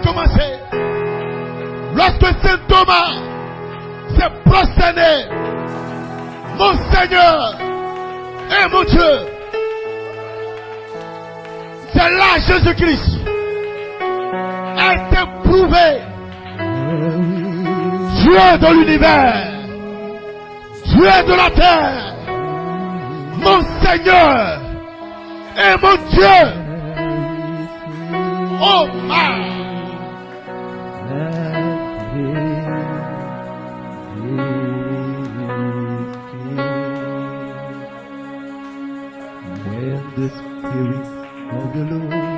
commencé. Lorsque Saint Thomas s'est prosterné, mon Seigneur et mon Dieu, c'est là Jésus-Christ a été prouvé. Dieu de l'univers, Dieu de la terre, mon Seigneur et mon Dieu. Oh my. The Spirit of the Lord.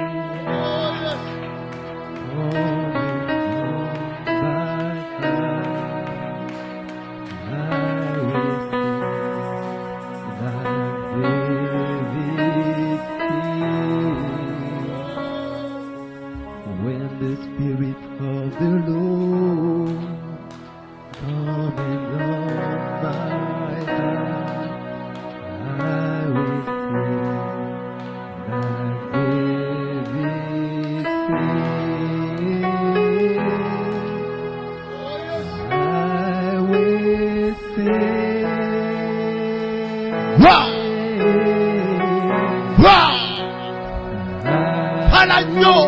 À l'agneau,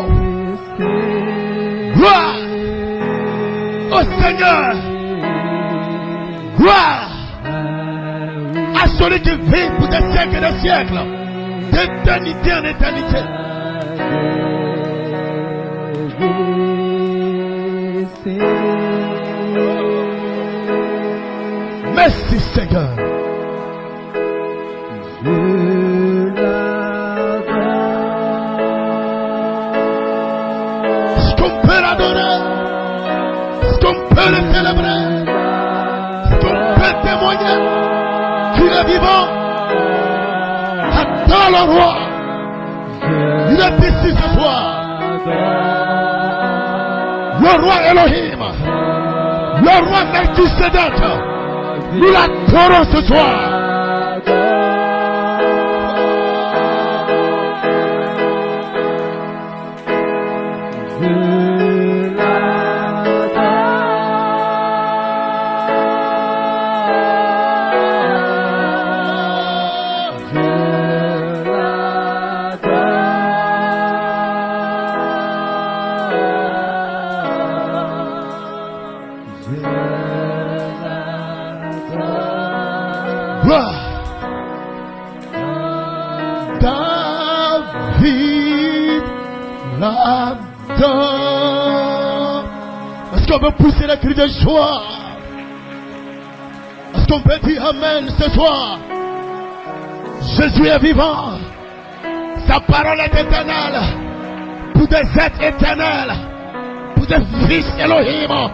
gloire au Seigneur, gloire à celui qui vit pour des siècles et des siècles, d'éternité en éternité. Merci Seigneur. Est-ce qu'on peut l'adorer? Est-ce qu'on peut le célébrer? Est-ce qu'on peut témoigner qu'il est vivant? Attends le roi. Il est ici ce soir. Le roi Elohim, le roi Melchisedec, nous l'adorons ce soir. David l'adore. Est-ce qu'on peut pousser le cri de joie? Est-ce qu'on peut dire Amen ce soir? Jésus est vivant. Sa parole est éternelle. Pour des êtres éternels. Pour des fils Elohim.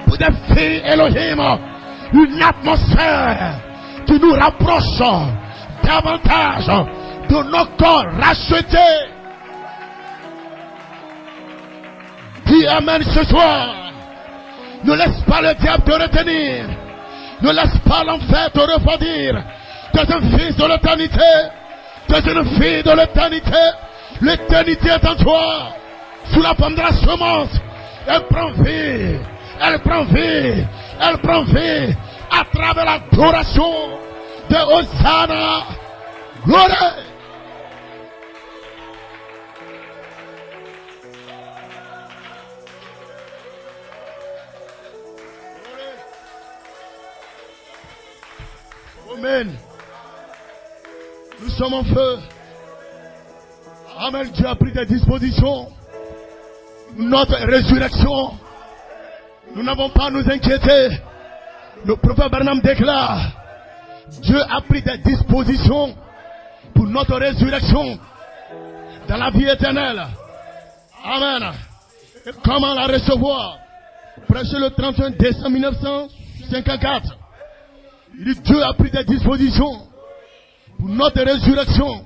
Pour des filles Elohim. Une atmosphère qui nous rapproche davantage de nos corps rachetés. Dis Amen ce soir. Ne laisse pas le diable te retenir. Ne laisse pas l'enfer te refroidir. Tu es un fils de l'éternité. Tu es une fille de l'éternité. L'éternité est en toi. Sous la forme de la semence. Elle prend vie. Elle prend vie. Elle prend vie. À travers l'adoration de Hosanna. Gloire. Amen. Nous sommes en feu. Amen. Dieu a pris des dispositions. Notre résurrection. Nous n'avons pas à nous inquiéter. Le prophète Branham déclare, Dieu a pris des dispositions pour notre résurrection dans la vie éternelle. Amen. Et comment la recevoir? Prêché le 31 décembre 1954. Il dit Dieu a pris des dispositions pour notre résurrection.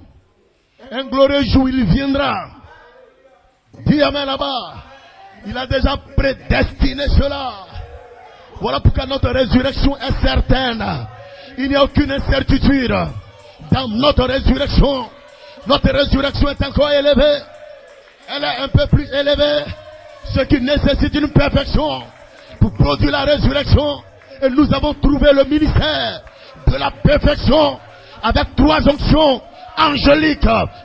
Un glorieux jour il viendra. Dis Amen là-bas. Il a déjà prédestiné cela. Voilà pourquoi notre résurrection est certaine. Il n'y a aucune incertitude dans notre résurrection. Notre résurrection est encore élevée. Elle est un peu plus élevée Ce qui nécessite une perfection pour produire la résurrection. Et nous avons trouvé le ministère de la perfection avec 3 onctions angéliques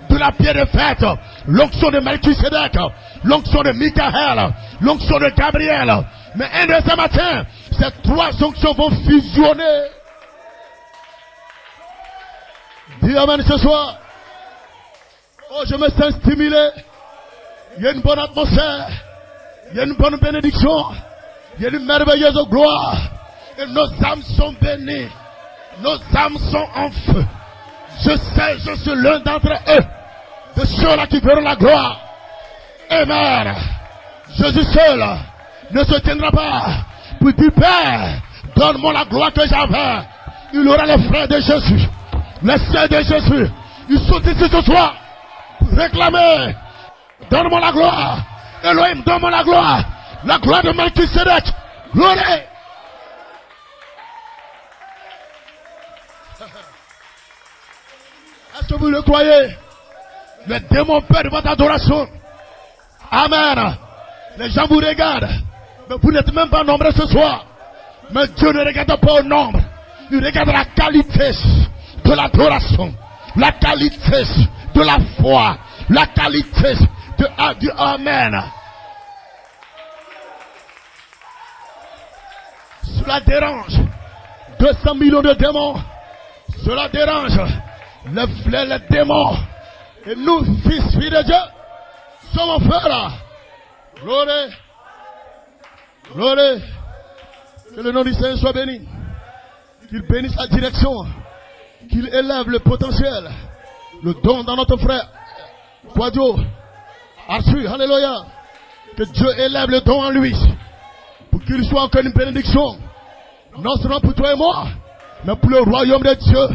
de la pierre de fête. L'onction de Melchisedec, l'onction de Michael, l'onction de Gabriel. Mais un de ces matins, ces 3 onctions vont fusionner. Dis amen ce soir. Oh, je me sens stimulé. Il y a une bonne atmosphère. Il y a une bonne bénédiction. Il y a une merveilleuse gloire. Et nos âmes sont bénies. Nos âmes sont en feu. Je sais, je suis l'un d'entre eux. De ceux-là qui verront la gloire. Amen. Jésus seul ne se tiendra pas pour dire, Père, donne-moi la gloire que j'avais. Il aura les frères de Jésus, les sœurs de Jésus. Ils sont ici ce soir pour réclamer. Donne-moi la gloire. Elohim, donne-moi la gloire. La gloire de Melchisedec. Gloire. Est-ce que vous le croyez? Les démons perdent votre adoration. Amen. Les gens vous regardent. Mais vous n'êtes même pas nombreux ce soir. Mais Dieu ne regarde pas au nombre. Il regarde la qualité de l'adoration. La qualité de la foi. La qualité du Amen. Cela dérange 200 millions de démons. Cela dérange les démons. Et nous, fils de Dieu, sommes en feu là. Gloire. Gloire. Que le nom du Seigneur soit béni. Qu'il bénisse la direction. Qu'il élève le potentiel. Le don dans notre frère. Quadio. Arthur. Alléluia. Que Dieu élève le don en lui. Pour qu'il soit encore une bénédiction. Non seulement pour toi et moi. Mais pour le royaume de Dieu.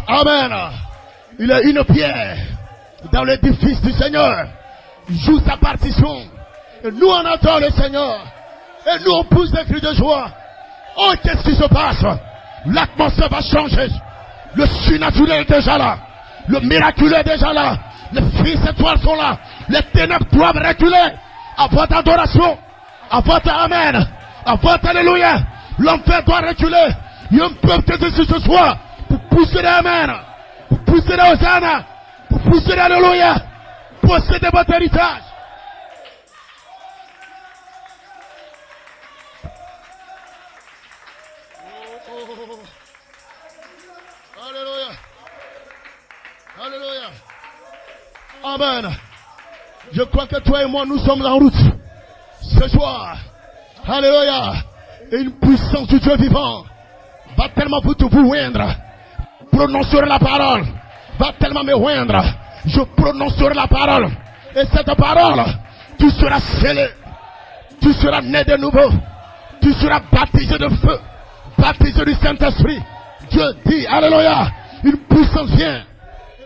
Amen. Il est une pierre dans l'édifice du Seigneur. Il joue sa partition. Et nous on attend le Seigneur. Et nous on pousse des cris de joie. Oh, qu'est-ce qui se passe? L'atmosphère va changer. Le surnaturel est déjà là. Le miraculeux est déjà là. Les fils étoiles sont là. Les ténèbres doivent reculer à votre adoration, à votre Amen, à votre Alléluia. L'enfer doit reculer. Il y a un peuple qui est ici ce soir pour pousser les Amen, pour pousser les Hosanna, pour pousser les Alléluia, posséder votre héritage. Alléluia. Alléluia. Amen. Je crois que toi et moi, nous sommes en route. Ce soir. Alléluia. Et une puissance du Dieu vivant va tellement vous oindre. Prononcer la parole. Va tellement me oindre. Je prononcerai la parole. Et cette parole, tu seras scellé. Tu seras né de nouveau. Tu seras baptisé de feu. Baptisé du Saint-Esprit. Dieu dit, alléluia, une puissance vient.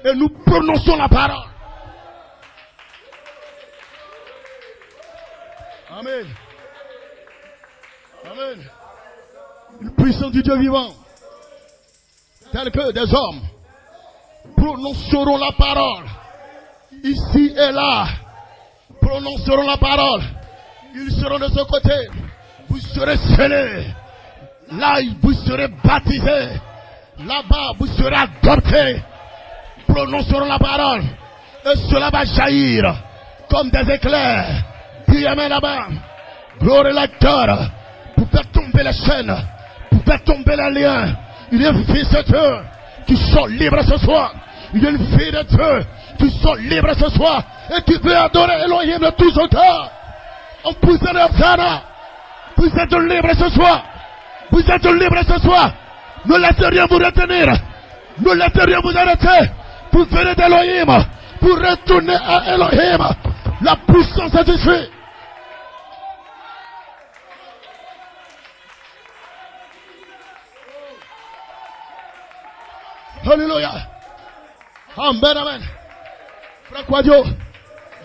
Et nous prononçons la parole. Amen. Amen. Une puissance du Dieu vivant. Telle que des hommes prononceront la parole. Ici et là. Prononceront la parole. Ils seront de ce côté. Vous serez scellés. Là, vous serez baptisés. Là-bas, vous serez adoptés. Prononceront la parole. Et cela va jaillir comme des éclairs. Dis amen là-bas. Gloire lecteur. Pour faire tomber les chaînes. Pour faire tomber les liens. Il y a un fils de Dieu qui sont libres ce soir. Il y a une fille de Dieu qui sont libres ce soir. Et tu peux adorer Elohim de tout son cœur. On pousse les Hosanna. Vous êtes libres ce soir. Vous êtes libres ce soir. Ne laissez rien vous retenir. Ne laissez rien vous arrêter. Vous venez d'Elohim. Vous retournez à Elohim. La puissance est ici. Alléluia. Amen, amen. Frère Quadio,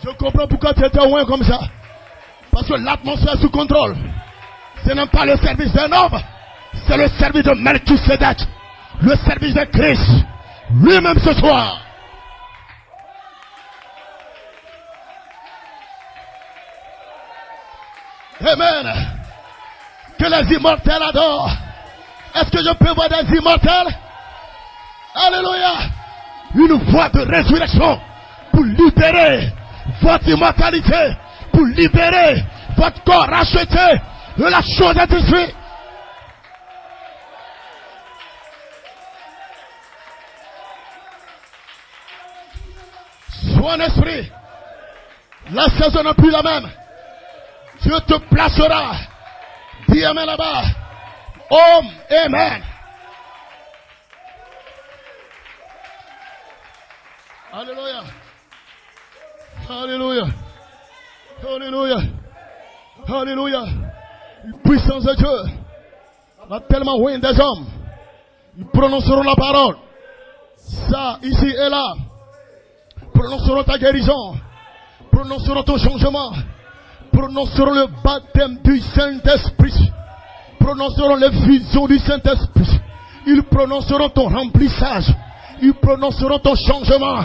je comprends pourquoi tu étais loin comme ça. Parce que l'atmosphère est sous contrôle. Ce n'est pas le service d'un homme. C'est le service de Melchisedec. Le service de Christ. Lui-même ce soir. Amen. Que les immortels adorent. Est-ce que je peux voir des immortels? Alléluia. Une voix de résurrection pour libérer votre immortalité, pour libérer votre corps racheté de la chose d'esprit. Sois un esprit. La saison n'est plus la même. Dieu te placera. Dis amen là-bas. Oh, amen. Alléluia. Alléluia. Alléluia. Alléluia. La puissance de Dieu va tellement loin des hommes. Ils prononceront la parole. Ça, ici et là. Prononceront ta guérison. Prononceront ton changement. Prononceront le baptême du Saint-Esprit. Prononceront les visions du Saint-Esprit. Ils prononceront ton remplissage. Ils prononceront ton changement.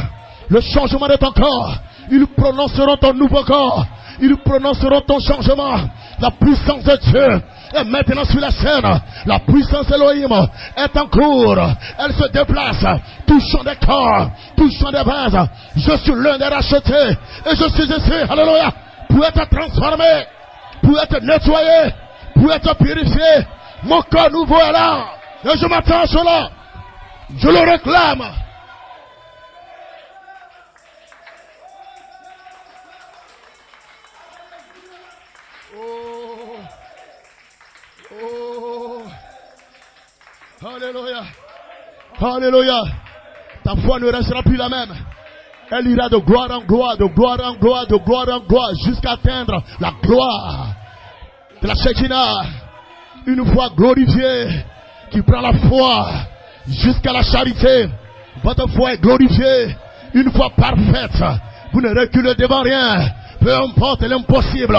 Le changement de ton corps. Ils prononceront ton nouveau corps. Ils prononceront ton changement. La puissance de Dieu est maintenant sur la scène. La puissance Elohim est en cours. Elle se déplace, touchant des corps, touchant des vases. Je suis l'un des rachetés. Et je suis ici, alléluia, pour être transformé, pour être nettoyé, pour être purifié. Mon corps nouveau est là. Et je m'attends à cela. Je le réclame. Alléluia. Alléluia. Ta foi ne restera plus la même. Elle ira de gloire en gloire, de gloire en gloire, de gloire en gloire, jusqu'à atteindre la gloire de la Shekinah. Une foi glorifiée qui prend la foi jusqu'à la charité. Votre foi est glorifiée. Une foi parfaite. Vous ne reculez devant rien. Peu importe l'impossible.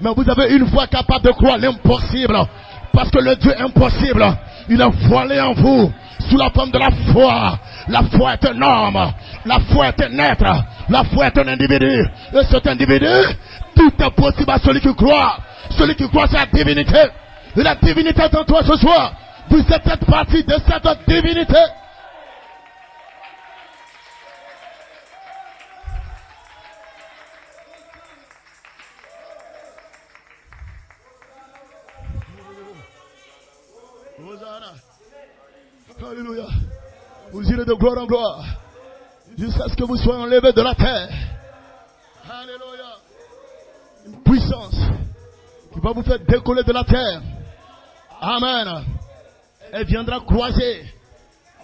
Mais vous avez une foi capable de croire l'impossible. Parce que le Dieu impossible, il est voilé en vous sous la forme de la foi. La foi est un homme. La foi est un être. La foi est un individu. Et cet individu, tout est possible à celui qui croit. Celui qui croit, c'est la divinité. Et la divinité est en toi ce soir. Vous êtes cette partie de cette divinité. Alléluia. Vous irez de gloire en gloire jusqu'à ce que vous soyez enlevés de la terre. Alléluia. Une puissance qui va vous faire décoller de la terre. Amen. Elle viendra croiser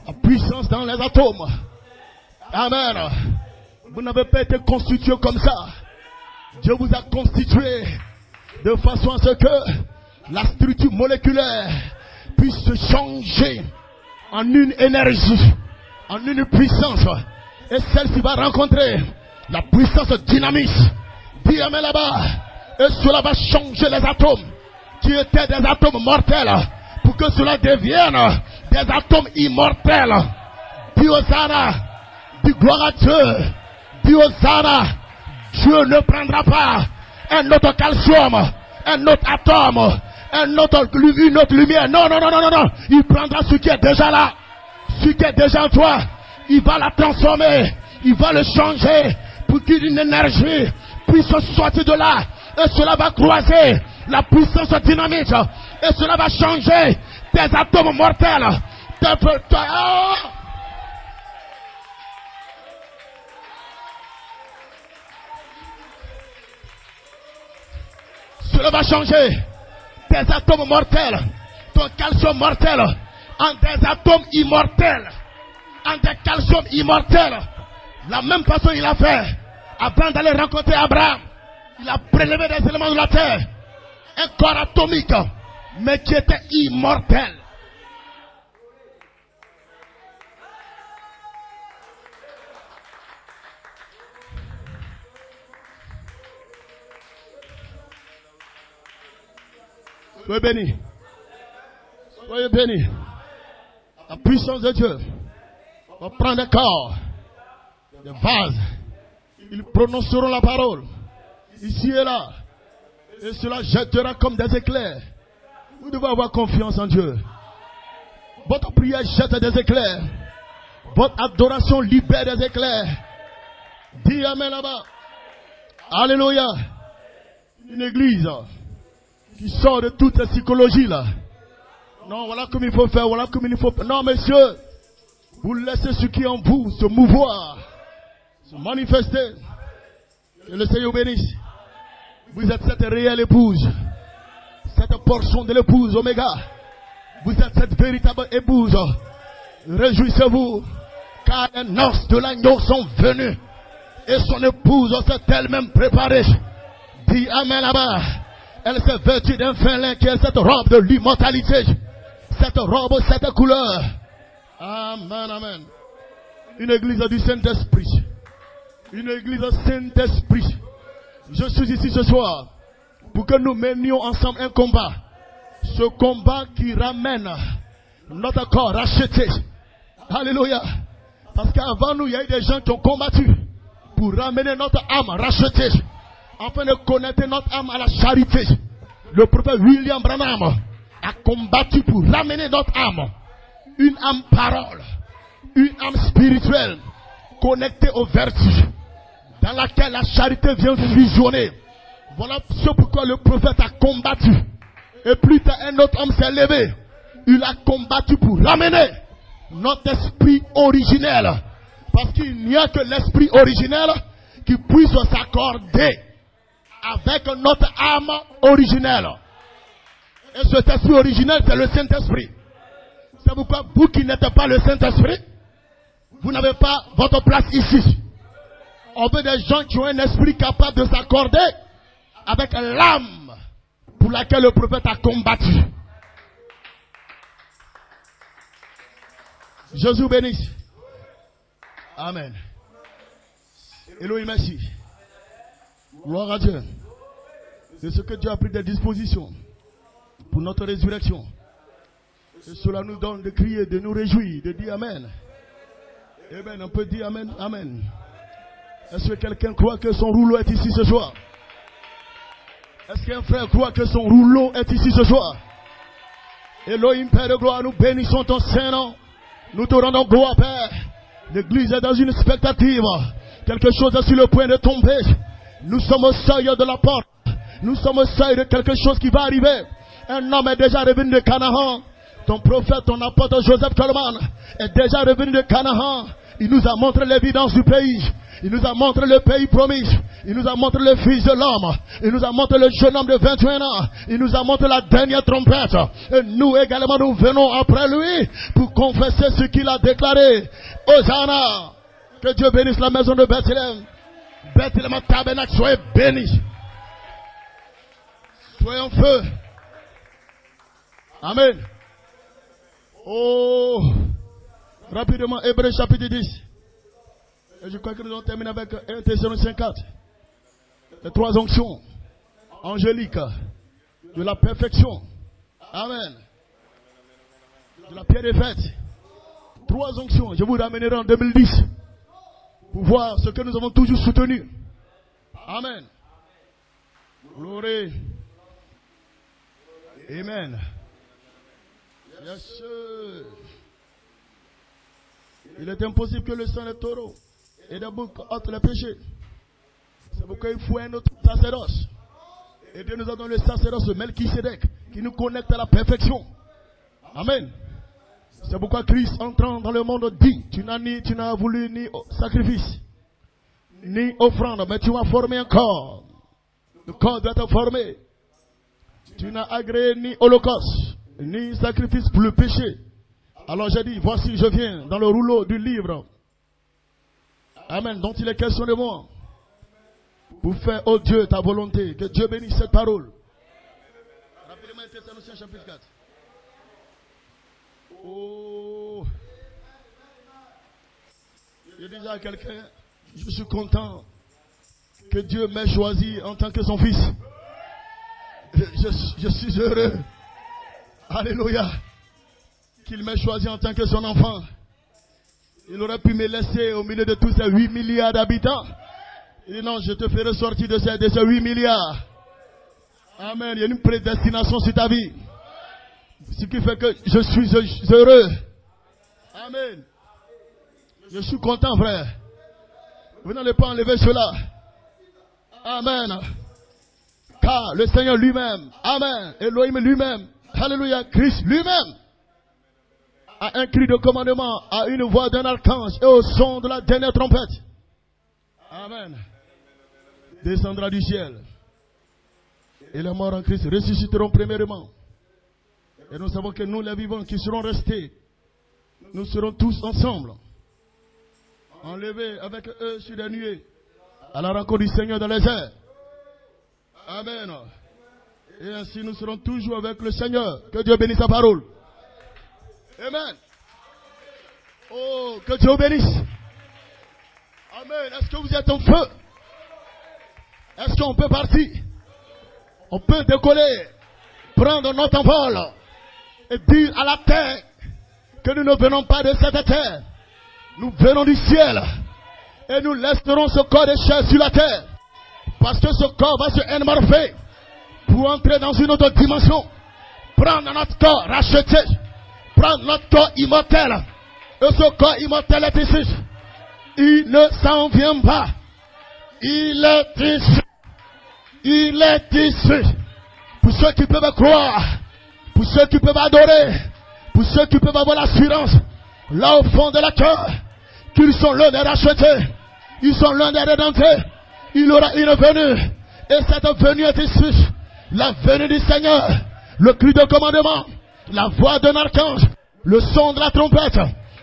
la puissance dans les atomes. Amen. Vous n'avez pas été constitué comme ça. Dieu vous a constitué de façon à ce que la structure moléculaire puisse se changer en une énergie, en une puissance. Et celle-ci va rencontrer la puissance dynamique. Dis amen là-bas. Et cela va changer les atomes qui étaient des atomes mortels pour que cela devienne des atomes immortels. Dis Hosanna. Dis gloire à Dieu. Dis Hosanna. Dieu ne prendra pas un autre calcium, un autre atome, une autre lumière. Non, non, non, non, non, non. Il prendra ce qui est déjà là, ce qui est déjà en toi. Il va la transformer, il va le changer pour qu'une énergie puisse sortir de là. Et cela va croiser la puissance dynamique. Et cela va changer tes atomes mortels. Cela va changer tes atomes mortels, ton calcium mortel, en des atomes immortels, en des calcium immortels. La même façon il a fait avant d'aller rencontrer Abraham. Il a prélevé des éléments de la terre, un corps atomique, mais qui était immortel. Soyez bénis. Soyez bénis. La puissance de Dieu va prendre des corps, des vases. Ils prononceront la parole, ici et là. Et cela jettera comme des éclairs. Vous devez avoir confiance en Dieu. Votre prière jette des éclairs. Votre adoration libère des éclairs. Dis amen là-bas. Alléluia. Une église qui sort de toute cette psychologie là. Non, voilà comme il faut faire, voilà comme il faut faire. Non, messieurs, vous laissez ce qui est en vous se mouvoir, se manifester. Que le Seigneur bénisse. Vous êtes cette réelle épouse, cette portion de l'épouse Oméga. Vous êtes cette véritable épouse. Réjouissez-vous, car les noces de l'agneau sont venues. Et son épouse s'est elle-même préparée. Dis amen là-bas. Elle s'est vêtue d'un fin lin qui est cette robe de l'immortalité. Cette robe, cette couleur. Amen, amen. Une église du Saint-Esprit. Une église du Saint-Esprit. Je suis ici ce soir pour que nous menions ensemble un combat. Ce combat qui ramène notre corps racheté. Alléluia. Parce qu'avant nous, il y a eu des gens qui ont combattu pour ramener notre âme rachetée, afin de connecter notre âme à la charité. Le prophète William Branham a combattu pour ramener notre âme, une âme parole, une âme spirituelle, connectée aux vertus, dans laquelle la charité vient fusionner. Voilà ce pourquoi le prophète a combattu. Et plus tard, un autre homme s'est levé. Il a combattu pour ramener notre esprit originel. Parce qu'il n'y a que l'esprit originel qui puisse s'accorder avec notre âme originelle. Et cet esprit originel, c'est le Saint-Esprit. C'est pourquoi vous qui n'êtes pas le Saint-Esprit, vous n'avez pas votre place ici. On veut des gens qui ont un esprit capable de s'accorder avec l'âme pour laquelle le prophète a combattu. Jésus bénisse. Amen. Elohim, merci. Gloire à Dieu. C'est ce que Dieu a pris des dispositions pour notre résurrection. Et cela nous donne de crier, de nous réjouir, de dire Amen. Amen. On peut dire Amen. Amen. Est-ce que quelqu'un croit que son rouleau est ici ce soir? Est-ce qu'un frère croit que son rouleau est ici ce soir? Elohim, Père de gloire, nous bénissons ton Saint-Nom. Nous te rendons gloire, Père. L'église est dans une expectative. Quelque chose est sur le point de tomber. Nous sommes au seuil de la porte. Nous sommes au seuil de quelque chose qui va arriver. Un homme est déjà revenu de Canaan. Ton prophète, ton apôtre Joseph Coleman est déjà revenu de Canaan. Il nous a montré l'évidence du pays. Il nous a montré le pays promis. Il nous a montré le Fils de l'homme. Il nous a montré le jeune homme de 21 ans. Il nous a montré la dernière trompette. Et nous également, nous venons après lui pour confesser ce qu'il a déclaré. Hosanna! Que Dieu bénisse la maison de Bethléem. Bethléem tabernacle, soyez bénis. Soyez en feu. Amen. Oh! Rapidement, Hébreux chapitre 10. Et je crois que nous allons terminer avec 1 Thessaloniciens 4. Les 3 onctions angéliques de la perfection. Amen. De la pierre des fêtes. 3 onctions. Je vous ramènerai en 2010 pour voir ce que nous avons toujours soutenu. Amen. Gloire. Amen. Yes, sir. Il est impossible que le sang des taureaux et des boucs ôte les péchés. C'est pourquoi il faut un autre sacerdoce. Et Dieu nous a donné le sacerdoce de Melchisédek qui nous connecte à la perfection. Amen. C'est pourquoi Christ entrant dans le monde dit, tu n'as voulu ni sacrifice, ni offrande, mais tu m'as formé un corps. Le corps doit être formé. Tu n'as agréé ni holocauste, ni sacrifice pour le péché. Alors j'ai dit, voici je viens dans le rouleau du livre. Amen. Dont il est question de moi. Pour faire, oh Dieu, ta volonté. Que Dieu bénisse cette parole. Rapidement, Thessaloniciens chapitre 4. Oh. Je disais à quelqu'un, je suis content que Dieu m'ait choisi en tant que son fils. Je suis heureux. Alléluia. Qu'il m'ait choisi en tant que son enfant. Il aurait pu me laisser au milieu de tous ces 8 milliards d'habitants. Il dit non, je te ferai sortir de ces 8 milliards. Amen. Il y a une prédestination sur ta vie. Ce qui fait que je suis heureux. Amen. Je suis content, frère. Vous n'allez pas enlever cela. Amen. Car le Seigneur lui-même, Amen, Elohim lui-même, Alléluia, Christ lui-même, a un cri de commandement, a une voix d'un archange et au son de la dernière trompette. Amen. Descendra du ciel. Et les morts en Christ ressusciteront premièrement. Et nous savons que nous, les vivants qui serons restés, nous serons tous ensemble, enlevés avec eux sur les nuées, à la rencontre du Seigneur dans les airs. Amen. Et ainsi nous serons toujours avec le Seigneur. Que Dieu bénisse sa parole. Amen. Oh, que Dieu bénisse. Amen. Est-ce que vous êtes en feu? Est-ce qu'on peut partir? On peut décoller, prendre notre envol et dire à la terre que nous ne venons pas de cette terre. Nous venons du ciel et nous laisserons ce corps de chair sur la terre. Parce que ce corps va se émorpher pour entrer dans une autre dimension. Prendre notre corps racheté, prendre notre corps immortel. Et ce corps immortel est ici. Il ne s'en vient pas. Il est ici. Il est ici. Pour ceux qui peuvent croire, pour ceux qui peuvent adorer, pour ceux qui peuvent avoir l'assurance, là au fond de la cœur, qu'ils sont l'un des rachetés, ils sont l'un des rédemptés. Il aura une venue, et cette venue est ici. La venue du Seigneur, le cri de commandement, la voix d'un archange, le son de la trompette,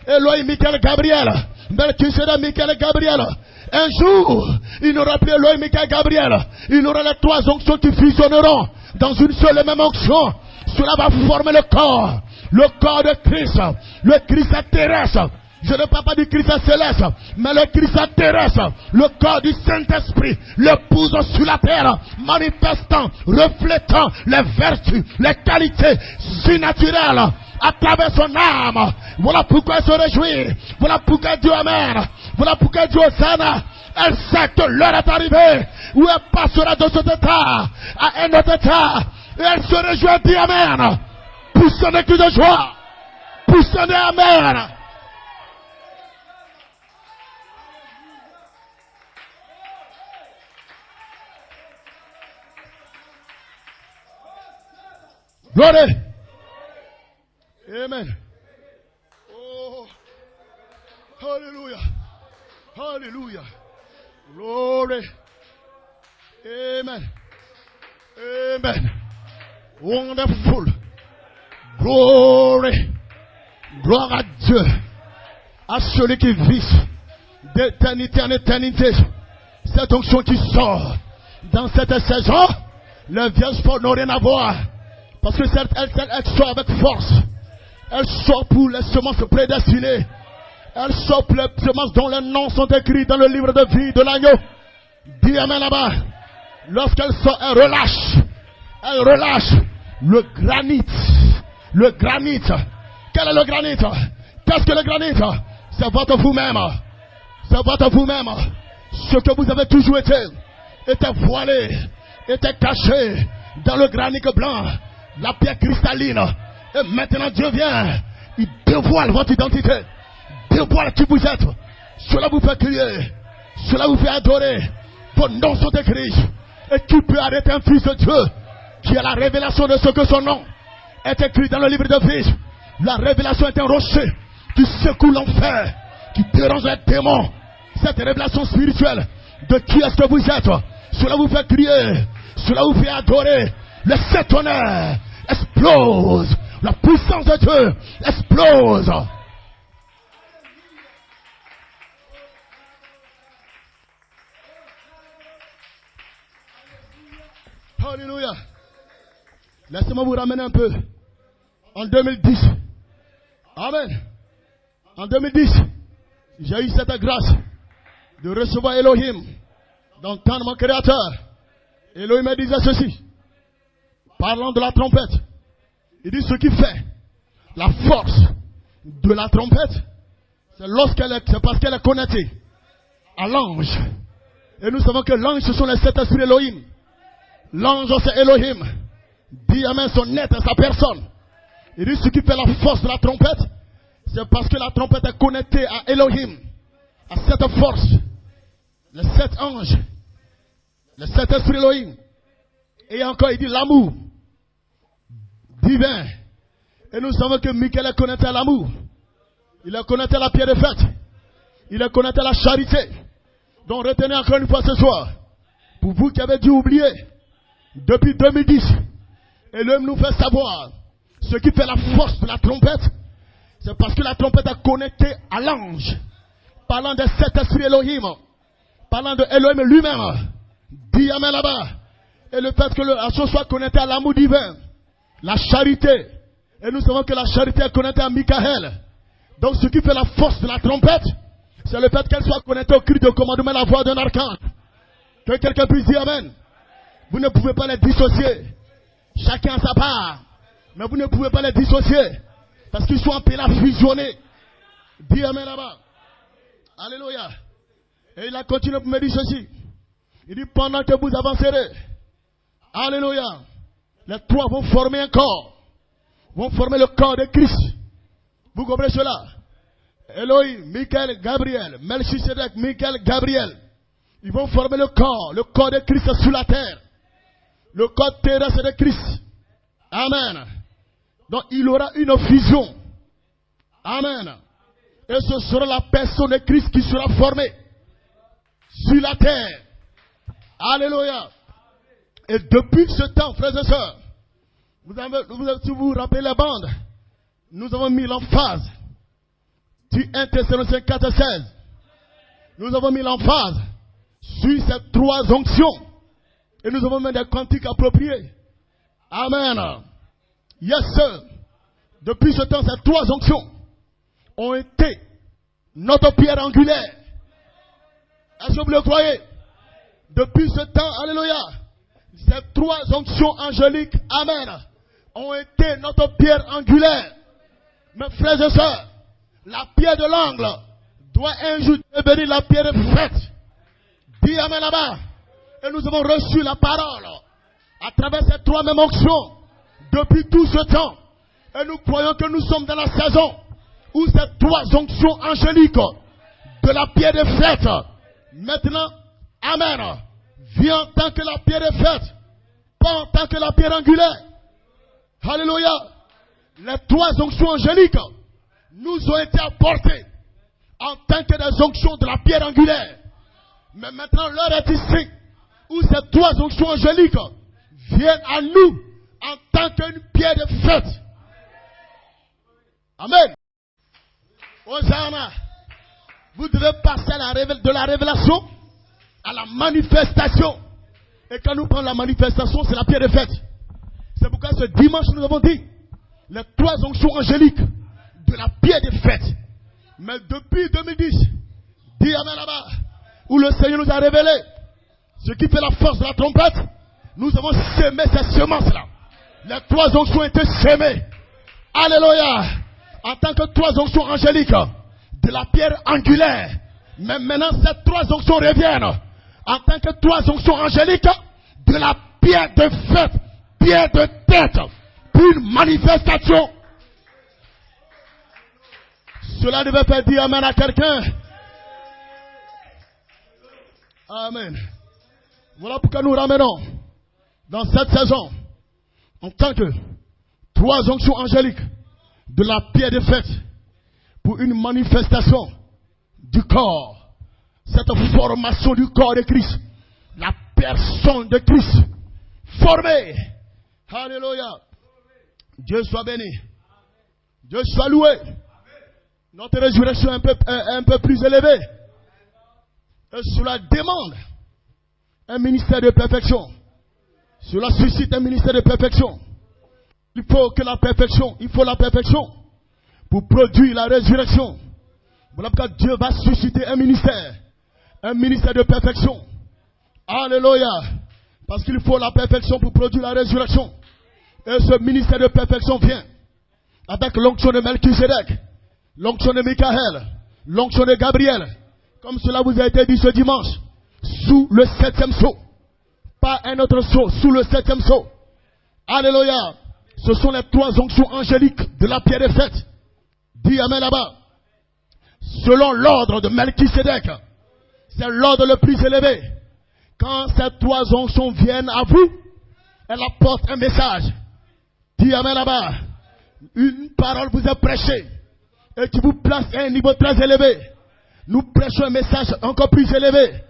Elohim, Michael, Gabriel, Melchizedek, Michael, Gabriel. Un jour, il n'aura plus Elohim, Michael, Gabriel. Il aura les trois onctions qui fusionneront dans une seule et même onction. Cela va former le corps de Christ, le Christ terrestre. Je ne parle pas du Christ céleste, mais le Christ terrestre, le corps du Saint-Esprit, l'épouse sur la terre, manifestant, reflétant les vertus, les qualités surnaturelles à travers son âme. Voilà pourquoi elle se réjouit. Voilà pourquoi Dieu amène. Voilà pourquoi Dieu Hosanna. Elle sait que l'heure est arrivée où elle passera de cet état à un autre état. Et elle se réjouit et dit Amen. Poussez des cris de joie. Poussez des Amen. Glory. Amen. Oh. Hallelujah. Hallelujah. Glory. Amen. Amen. Wonderful. Glory. Gloire à Dieu. À celui qui vit d'éternité en éternité. Cette onction qui sort dans cette saison, les vierges folles n'ont rien à voir. Parce que elle sort avec force. Elle sort pour les semences prédestinées. Elle sort pour les semences dont les noms sont écrits dans le livre de vie de l'agneau. Dis Amen là-bas. Lorsqu'elle sort, elle relâche. Elle relâche le granit. Le granit. Quel est le granit? Qu'est-ce que le granit? C'est votre vous-même. C'est votre vous-même. Ce que vous avez toujours été était voilé, était caché dans le granit blanc. La pierre cristalline. Et maintenant Dieu vient. Il dévoile votre identité. Dévoile qui vous êtes. Cela vous fait crier. Cela vous fait adorer. Vos noms sont écrits. Et qui peut arrêter un fils de Dieu qui a la révélation de ce que son nom est écrit dans le livre de vie? La révélation est un rocher qui secoue l'enfer, qui dérange les démons. Cette révélation spirituelle de qui est-ce que vous êtes, cela vous fait crier. Cela vous fait adorer. Les sept tonnerres explosent. La puissance de Dieu explose. Alléluia. Laissez-moi vous ramener un peu. En 2010. Amen. En 2010, j'ai eu cette grâce de recevoir Elohim, d'entendre mon Créateur. Elohim me disait ceci. Parlant de la trompette, il dit ce qui fait la force de la trompette, c'est parce qu'elle est connectée à l'ange. Et nous savons que l'ange, ce sont les sept esprits Elohim. L'ange, c'est Elohim. Dis Amen, son être, sa personne. Il dit ce qui fait la force de la trompette, c'est parce que la trompette est connectée à Elohim, à cette force, les 7 anges, les 7 esprits Elohim. Et encore, il dit l'amour divin. Et nous savons que Michael est connecté à l'amour. Il est connecté à la pierre de fête. Il est connecté à la charité. Donc retenez encore une fois ce soir, pour vous qui avez dû oublier, depuis 2010, Elohim nous fait savoir ce qui fait la force de la trompette, c'est parce que la trompette est connectée à l'ange. Parlant de cet esprit Elohim, parlant de Elohim lui-même, dit Amen là-bas. Et le fait que la chose soit connectée à l'amour divin, la charité. Et nous savons que la charité est connectée à Michael. Donc ce qui fait la force de la trompette, c'est le fait qu'elle soit connectée au cri de commandement, la voix d'un archange. Que quelqu'un puisse dire Amen. Vous ne pouvez pas les dissocier. Chacun a sa part. Mais vous ne pouvez pas les dissocier. Parce qu'ils sont appelés à fusionner. Dis Amen là-bas. Alléluia. Et il a continué pour me dire ceci. Il dit pendant que vous avancerez. Alléluia. Les 3 vont former un corps. Vont former le corps de Christ. Vous comprenez cela? Elohim, Michael, Gabriel, Melchisedec, Michael, Gabriel. Ils vont former le corps de Christ sur la terre. Le corps terrestre de Christ. Amen. Donc il y aura une fusion. Amen. Et ce sera la personne de Christ qui sera formée sur la terre. Alléluia. Et depuis ce temps, frères et sœurs, si vous vous rappelez la bande, nous avons mis l'emphase sur 1 Thessaloniciens 4:16. Nous avons mis l'emphase sur ces 3 onctions. Et nous avons mis des cantiques appropriés. Amen. Yes, sir. Depuis ce temps, ces 3 onctions ont été notre pierre angulaire. Est-ce que vous le croyez? Depuis ce temps, alléluia, ces 3 onctions angéliques, amen, ont été notre pierre angulaire. Mes frères et sœurs, la pierre de l'angle doit un jour devenir la pierre de fête. Dis amen là-bas. Et nous avons reçu la parole à travers ces 3 mêmes onctions depuis tout ce temps. Et nous croyons que nous sommes dans la saison où ces 3 onctions angéliques de la pierre de fête, maintenant, amen, vient en tant que la pierre de fête, pas en tant que la pierre angulaire. Alléluia. Les 3 onctions angéliques nous ont été apportées en tant que des onctions de la pierre angulaire. Mais maintenant, l'heure est ici où ces 3 onctions angéliques viennent à nous en tant qu'une pierre de fête. Amen. Hosanna. Vous devez passer de la révélation à la manifestation. Et quand nous prenons la manifestation, c'est la pierre de fête. C'est pourquoi ce dimanche, nous avons dit les 3 onctions angéliques de la pierre de fête. Mais depuis 2010, dis amen là-bas, où le Seigneur nous a révélé ce qui fait la force de la trompette, nous avons semé ces semences-là. Les 3 onctions ont été semées. Alléluia. En tant que 3 onctions angéliques de la pierre angulaire. Mais maintenant, ces 3 onctions reviennent en tant que 3 onctions angéliques de la pierre de fête, pierre de tête, pour une manifestation. Cela devait faire dire amen à quelqu'un. Amen. Voilà pourquoi nous ramenons dans cette saison en tant que 3 onctions angéliques de la pierre de fête pour une manifestation du corps. Cette formation du corps de Christ. La personne de Christ. Formée. Alléluia. Dieu soit béni. Dieu soit loué. Notre résurrection est un peu plus élevée. Et cela demande un ministère de perfection. Cela suscite un ministère de perfection. Il faut la perfection pour produire la résurrection. Voilà pourquoi Dieu va susciter un ministère de perfection. Alléluia. Parce qu'il faut la perfection pour produire la résurrection. Et ce ministère de perfection vient avec l'onction de Melchisedec, l'onction de Michael, l'onction de Gabriel, comme cela vous a été dit ce dimanche, sous le 7e sceau, pas un autre sceau sous le 7e sceau. Alléluia. Ce sont les 3 onctions angéliques de la pierre des fêtes. Dis amen là-bas. Selon l'ordre de Melchisédek, c'est l'ordre le plus élevé. Quand ces 3 onctions viennent à vous, elles apportent un message. Dis amen là-bas. Une parole vous est prêchée et qui vous place à un niveau très élevé. Nous prêchons un message encore plus élevé.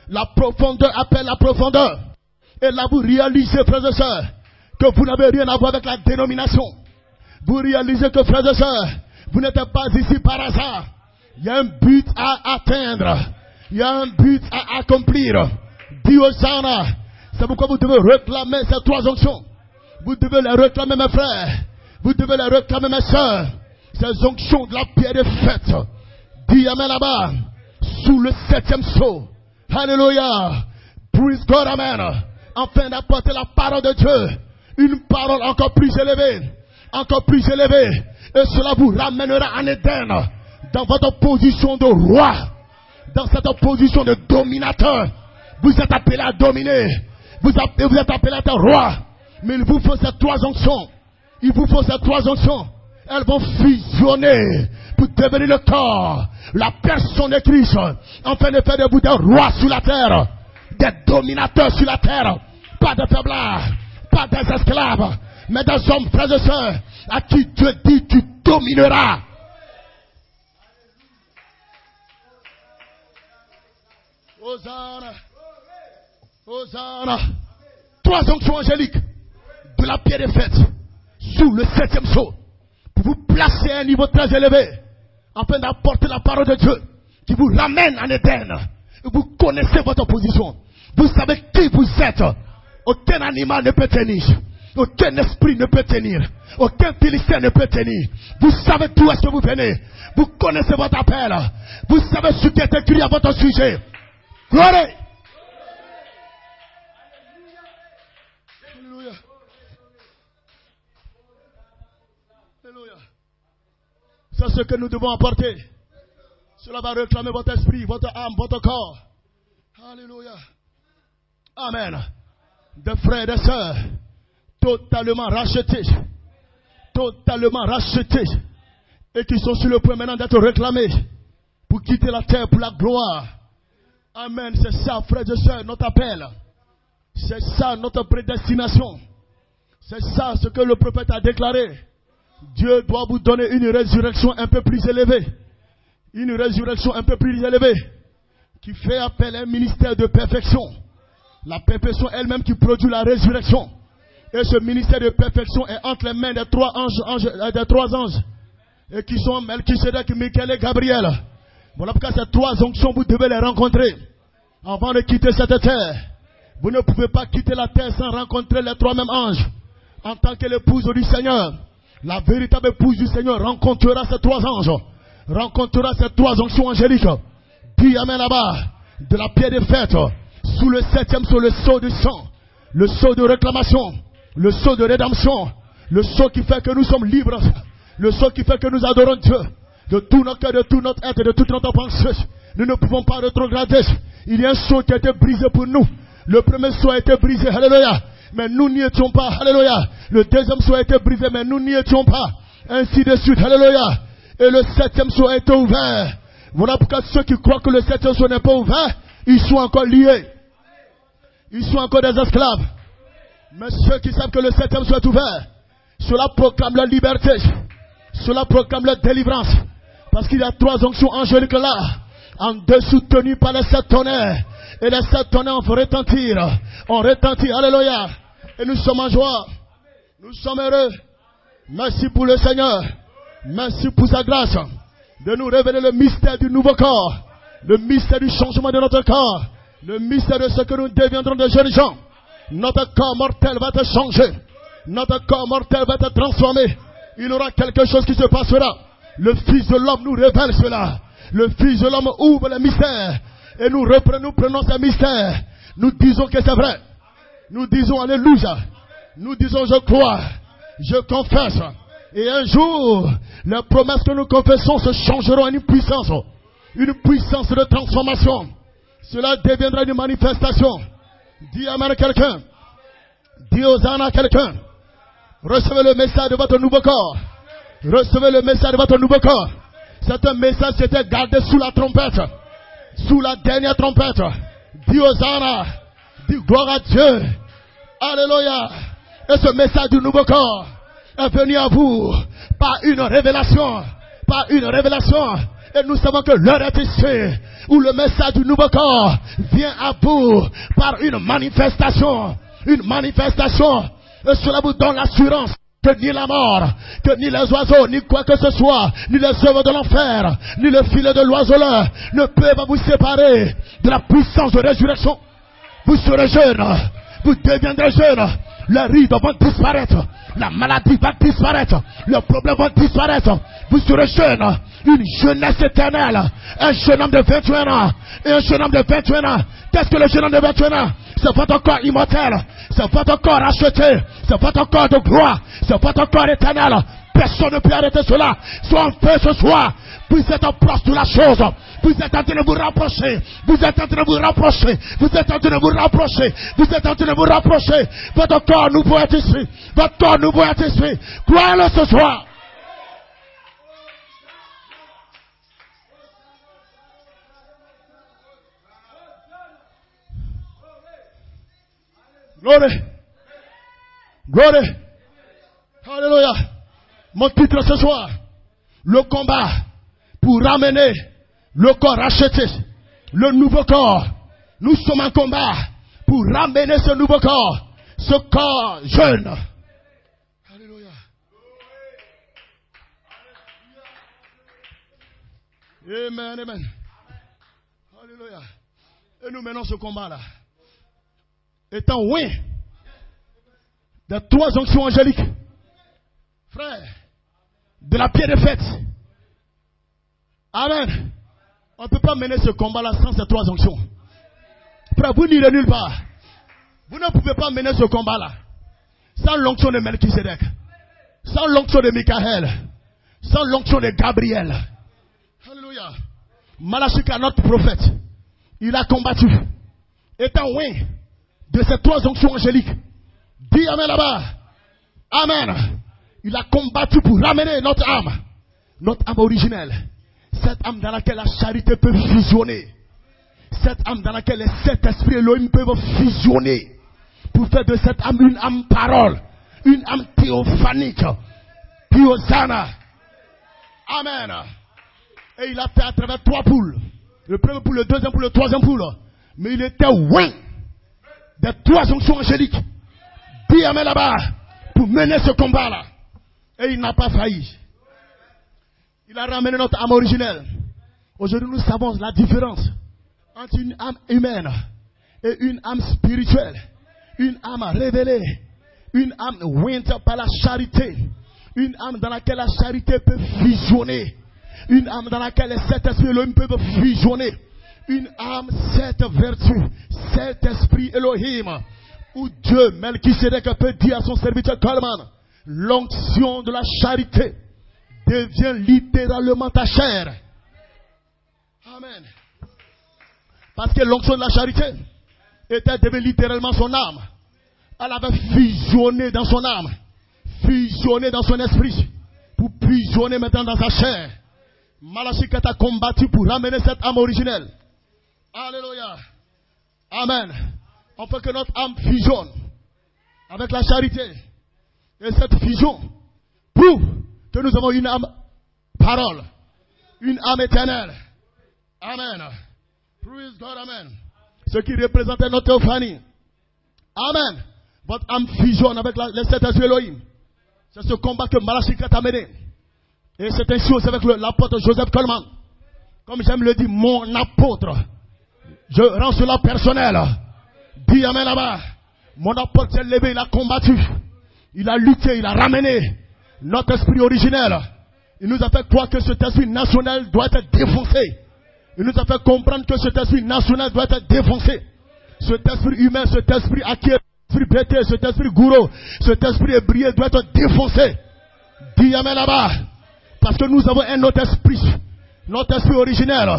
La profondeur appelle la profondeur. Et là vous réalisez, frères et sœurs, que vous n'avez rien à voir avec la dénomination. Vous réalisez que, frères et sœurs, vous n'êtes pas ici par hasard. Il y a un but à atteindre. Il y a un but à accomplir. Dis Hosanna. C'est pourquoi vous devez réclamer ces 3 onctions. Vous devez les réclamer, mes frères. Vous devez les réclamer, mes sœurs. Ces onctions de la pierre des fêtes. Dis amen là-bas. Sous le 7e sceau. Alléluia. Praise God, amen. Afin d'apporter la parole de Dieu. Une parole encore plus élevée. Encore plus élevée. Et cela vous ramènera en Éden. Dans votre position de roi. Dans cette position de dominateur. Vous êtes appelé à dominer. Vous êtes appelé à être roi. Mais il vous faut ces 3 onctions. Il vous faut ces 3 onctions. Elles vont fusionner pour devenir le corps, la personne de Christ, afin de faire de vous des rois sur la terre, des dominateurs sur la terre, pas de faiblards, pas des esclaves, mais des hommes, frères et sœurs, à qui Dieu dit tu domineras. Hosanna, Hosanna. 3 onctions angéliques de la pierre des fêtes sous le 7e sceau. Pour vous placer à un niveau très élevé, afin d'apporter la parole de Dieu qui vous ramène en Éden. Vous connaissez votre position. Vous savez qui vous êtes. Aucun animal ne peut tenir. Aucun esprit ne peut tenir. Aucun philistin ne peut tenir. Vous savez d'où est-ce que vous venez. Vous connaissez votre appel. Vous savez ce qui est écrit à votre sujet. Gloire. Alléluia. Alléluia. C'est ce que nous devons apporter. Cela va réclamer votre esprit, votre âme, votre corps. Alléluia. Amen. Des frères et des sœurs, totalement rachetés. Totalement rachetés. Et qui sont sur le point maintenant d'être réclamés pour quitter la terre pour la gloire. Amen. C'est ça, frères et sœurs, notre appel. C'est ça, notre prédestination. C'est ça ce que le prophète a déclaré. Dieu doit vous donner une résurrection un peu plus élevée. Une résurrection un peu plus élevée. Qui fait appel à un ministère de perfection. La perfection elle-même qui produit la résurrection. Et ce ministère de perfection est entre les mains des 3 anges. Et qui sont Melchisédek, Michael et Gabriel. Voilà pourquoi ces 3 onctions, vous devez les rencontrer. Avant de quitter cette terre. Vous ne pouvez pas quitter la terre sans rencontrer les 3 mêmes anges. En tant que l'épouse du Seigneur. La véritable épouse du Seigneur rencontrera ces 3 anges. Rencontrera ces 3 onctions angéliques. Dis amen là-bas. De la pierre des fêtes. Sous le 7e sceau, le sceau du sang. Le sceau de réclamation. Le sceau de rédemption. Le sceau qui fait que nous sommes libres. Le sceau qui fait que nous adorons Dieu. De tout notre cœur, de tout notre être, de toute notre pensée. Nous ne pouvons pas rétrograder. Il y a un sceau qui a été brisé pour nous. Le premier sceau a été brisé. Alléluia. Mais nous n'y étions pas. Alléluia. Le deuxième sceau a été brisé, mais nous n'y étions pas. Ainsi de suite. Alléluia. Et le 7e sceau a été ouvert. Voilà pourquoi ceux qui croient que le 7e sceau n'est pas ouvert, ils sont encore liés. Ils sont encore des esclaves. Mais ceux qui savent que le 7e sceau est ouvert, cela proclame la liberté. Cela proclame la délivrance. Parce qu'il y a 3 onctions angéliques là, en dessous tenues par les 7 tonnerres. Et les 7 tonnerres vont retentir. On retentit. Alléluia. Et nous sommes en joie. Nous sommes heureux. Merci pour le Seigneur. Merci pour sa grâce. De nous révéler le mystère du nouveau corps. Le mystère du changement de notre corps. Le mystère de ce que nous deviendrons de jeunes gens. Notre corps mortel va être changé. Notre corps mortel va être transformé. Il y aura quelque chose qui se passera. Le Fils de l'homme nous révèle cela. Le Fils de l'homme ouvre les mystères. Et nous prenons ces mystères. Nous disons que c'est vrai. Nous disons alléluia. Nous disons je crois. Je confesse. Et un jour, les promesses que nous confessons se changeront en une puissance. Une puissance de transformation. Cela deviendra une manifestation. Dis amen à quelqu'un. Dis Hosanna à quelqu'un. Recevez le message de votre nouveau corps. Recevez le message de votre nouveau corps. C'est un message qui était gardé sous la trompette. Sous la dernière trompette. Dis Hosanna. Dis gloire à Dieu. Alléluia. Et ce message du nouveau corps est venu à vous par une révélation. Par une révélation. Et nous savons que l'heure est ici où le message du nouveau corps vient à vous par une manifestation. Une manifestation. Et cela vous donne l'assurance que ni la mort, que ni les oiseaux, ni quoi que ce soit, ni les œuvres de l'enfer, ni le filet de l'oiseleur ne peuvent vous séparer de la puissance de résurrection. Vous serez jeune, vous deviendrez jeune, les rides vont disparaître, la maladie va disparaître, le problème va disparaître. Vous serez jeune, une jeunesse éternelle, un jeune homme de 21 ans et un jeune homme de 21 ans. Qu'est-ce que le jeune homme de 21 ans? C'est votre corps immortel, c'est votre corps racheté, c'est votre corps de gloire, c'est votre corps éternel. Personne ne peut arrêter cela. Soit en feu ce soir. Vous êtes proche de la chose. Vous êtes en train de vous rapprocher. Vous êtes en train de vous rapprocher. Vous êtes en train de vous rapprocher. Vous êtes en train de vous rapprocher. Votre corps nouveau est ici. Votre corps nouveau est ici. Croyez-le ce soir. Glory. Glory. Alléluia. Mon titre ce soir, le combat pour ramener le corps racheté, le nouveau corps. Nous sommes en combat pour ramener ce nouveau corps, ce corps jeune. Alléluia. Amen, amen. Alléluia. Et nous menons ce combat-là. Étant loin des 3 onctions angéliques, frère, de la pierre de fête. Amen. On ne peut pas mener ce combat-là sans ces 3 onctions. Frère, vous n'irez nulle part. Vous ne pouvez pas mener ce combat-là sans l'onction de Melchisedec, sans l'onction de Michael, sans l'onction de Gabriel. Alléluia. Malachika, notre prophète, il a combattu. Étant loin de ces 3 onctions angéliques. Dis amen là-bas. Amen. Il a combattu pour ramener notre âme originelle. Cette âme dans laquelle la charité peut fusionner. Cette âme dans laquelle les 7 esprits Elohim peuvent fusionner. Pour faire de cette âme une âme parole. Une âme théophanique. Hosanna. Amen. Et il a fait à travers 3 poules. Le premier poule, le deuxième poule, le troisième poule. Mais il était loin des 3 onctions angéliques. Dis amen là-bas. Pour mener ce combat-là. Et il n'a pas failli. Il a ramené notre âme originelle. Aujourd'hui, nous savons la différence entre une âme humaine et une âme spirituelle. Une âme révélée. Une âme ointe par la charité. Une âme dans laquelle la charité peut fusionner. Une âme dans laquelle les 7 esprits Elohim peuvent fusionner. Une âme, 7 vertus, 7 esprits Elohim. Où Dieu, Melchisedec, peut dire à son serviteur Coleman, l'onction de la charité devient littéralement ta chair. Amen. Parce que l'onction de la charité était devenue littéralement son âme. Elle avait fusionné dans son âme, fusionné dans son esprit, pour fusionner maintenant dans sa chair. Malachika a combattu pour ramener cette âme originelle. Alléluia. Amen. On fait que notre âme fusionne avec la charité. Et cette fusion prouve que nous avons une âme parole, une âme éternelle. Amen. Praise God, amen. Ce qui représentait notre théophanie. Amen. Votre âme fusionne avec les 7 esprits Elohim. C'est ce combat que Malachika a mené. Et c'est ainsi aussi avec l'apôtre Joseph Coleman. Comme j'aime le dire, mon apôtre. Je rends cela personnel. Dis amen là-bas. Mon apôtre s'est levé, il a combattu. Il a lutté, il a ramené notre esprit originel. Il nous a fait croire que cet esprit national doit être défoncé. Il nous a fait comprendre que cet esprit national doit être défoncé. Cet esprit humain, cet esprit acquis, cet esprit bêté, cet esprit gourou, cet esprit ébrié doit être défoncé. Dis amen là-bas. Parce que nous avons un autre esprit. Notre esprit originel.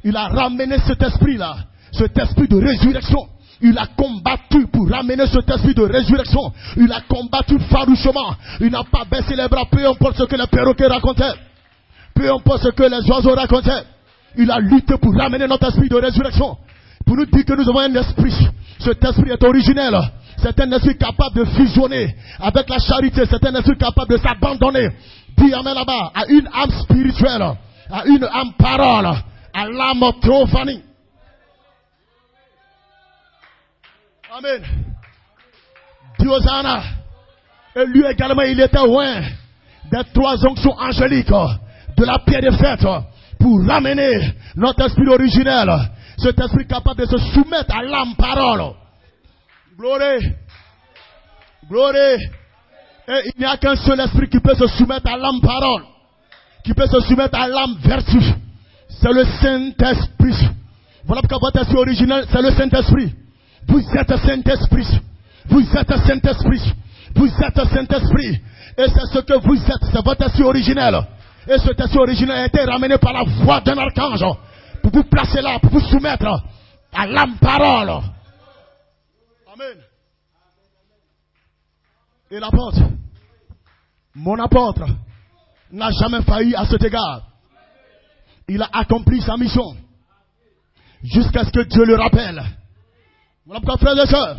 Il a ramené cet esprit-là. Cet esprit de résurrection. Il a combattu pour ramener cet esprit de résurrection. Il a combattu farouchement. Il n'a pas baissé les bras, peu importe ce que les perroquets racontaient. Peu importe ce que les oiseaux racontaient. Il a lutté pour ramener notre esprit de résurrection. Pour nous dire que nous avons un esprit. Cet esprit est originel. C'est un esprit capable de fusionner avec la charité. C'est un esprit capable de s'abandonner. Dis amen là-bas. À une âme spirituelle. À une âme parole. À l'âme théophanie. Amen. Diosana. Et lui également, il était loin des 3 onctions angéliques de la pierre de fête pour ramener notre esprit originel. Cet esprit capable de se soumettre à l'âme parole. Gloire. Gloire. Et il n'y a qu'un seul esprit qui peut se soumettre à l'âme parole. Qui peut se soumettre à l'âme vertu. C'est le Saint-Esprit. Voilà pourquoi votre esprit originel, c'est le Saint-Esprit. Vous êtes Saint-Esprit. Vous êtes Saint-Esprit. Vous êtes Saint-Esprit. Et c'est ce que vous êtes. C'est votre esprit originel. Et cet esprit originel a été ramené par la voix d'un archange. Pour vous placer là, pour vous soumettre à l'âme parole. Amen. Et l'apôtre, mon apôtre, n'a jamais failli à cet égard. Il a accompli sa mission. Jusqu'à ce que Dieu le rappelle. Voilà pourquoi, frères et sœurs,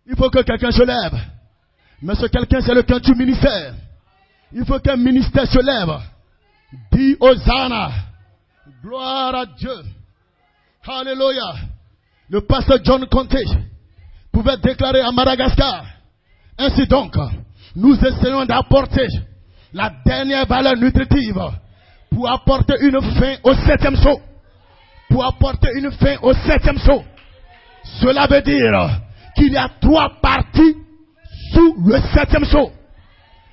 il faut que quelqu'un se lève. Mais ce quelqu'un, c'est le quintu ministère. Il faut qu'un ministère se lève. Dis Hosanna. Gloire à Dieu. Alléluia. Le pasteur John Conte pouvait déclarer à Madagascar. Ainsi donc, nous essayons d'apporter la dernière valeur nutritive pour apporter une fin au 7e saut. Pour apporter une fin au 7e saut. Cela veut dire qu'il y a 3 parties sous le 7e saut.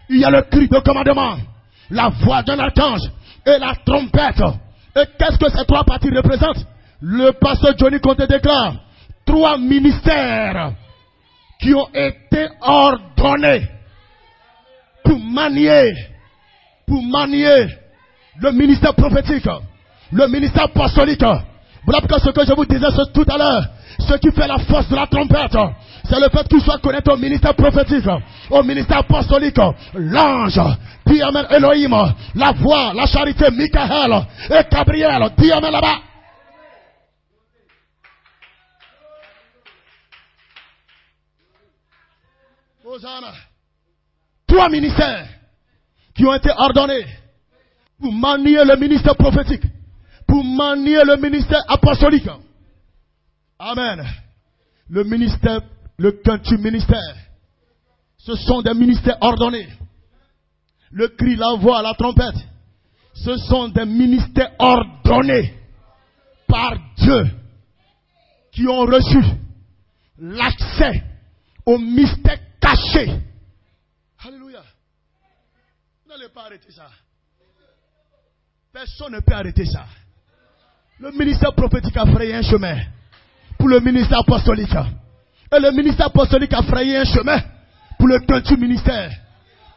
Il y a le cri de commandement, la voix d'un archange et la trompette. Et qu'est-ce que ces 3 parties représentent? Le pasteur Johnny Conte déclare 3 ministères qui ont été ordonnés pour manier le ministère prophétique, le ministère apostolique. Voilà pourquoi ce que je vous disais tout à l'heure, ce qui fait la force de la trompette, c'est le fait qu'il soit connecté au ministère prophétique, au ministère apostolique, l'ange, dis amen Elohim, la voix, la charité, Michael et Gabriel, dis amen là-bas. Hosanna. 3 ministères qui ont été ordonnés pour manier le ministère prophétique, pour manier le ministère apostolique. Amen. Le ministère, le quintu ministère, ce sont des ministères ordonnés. Le cri, la voix, la trompette, ce sont des ministères ordonnés par Dieu qui ont reçu l'accès au mystère caché. Alléluia. N'allez pas arrêter ça. Personne ne peut arrêter ça. Le ministère prophétique a frayé un chemin pour le ministère apostolique. Et le ministère apostolique a frayé un chemin pour le quintu ministère.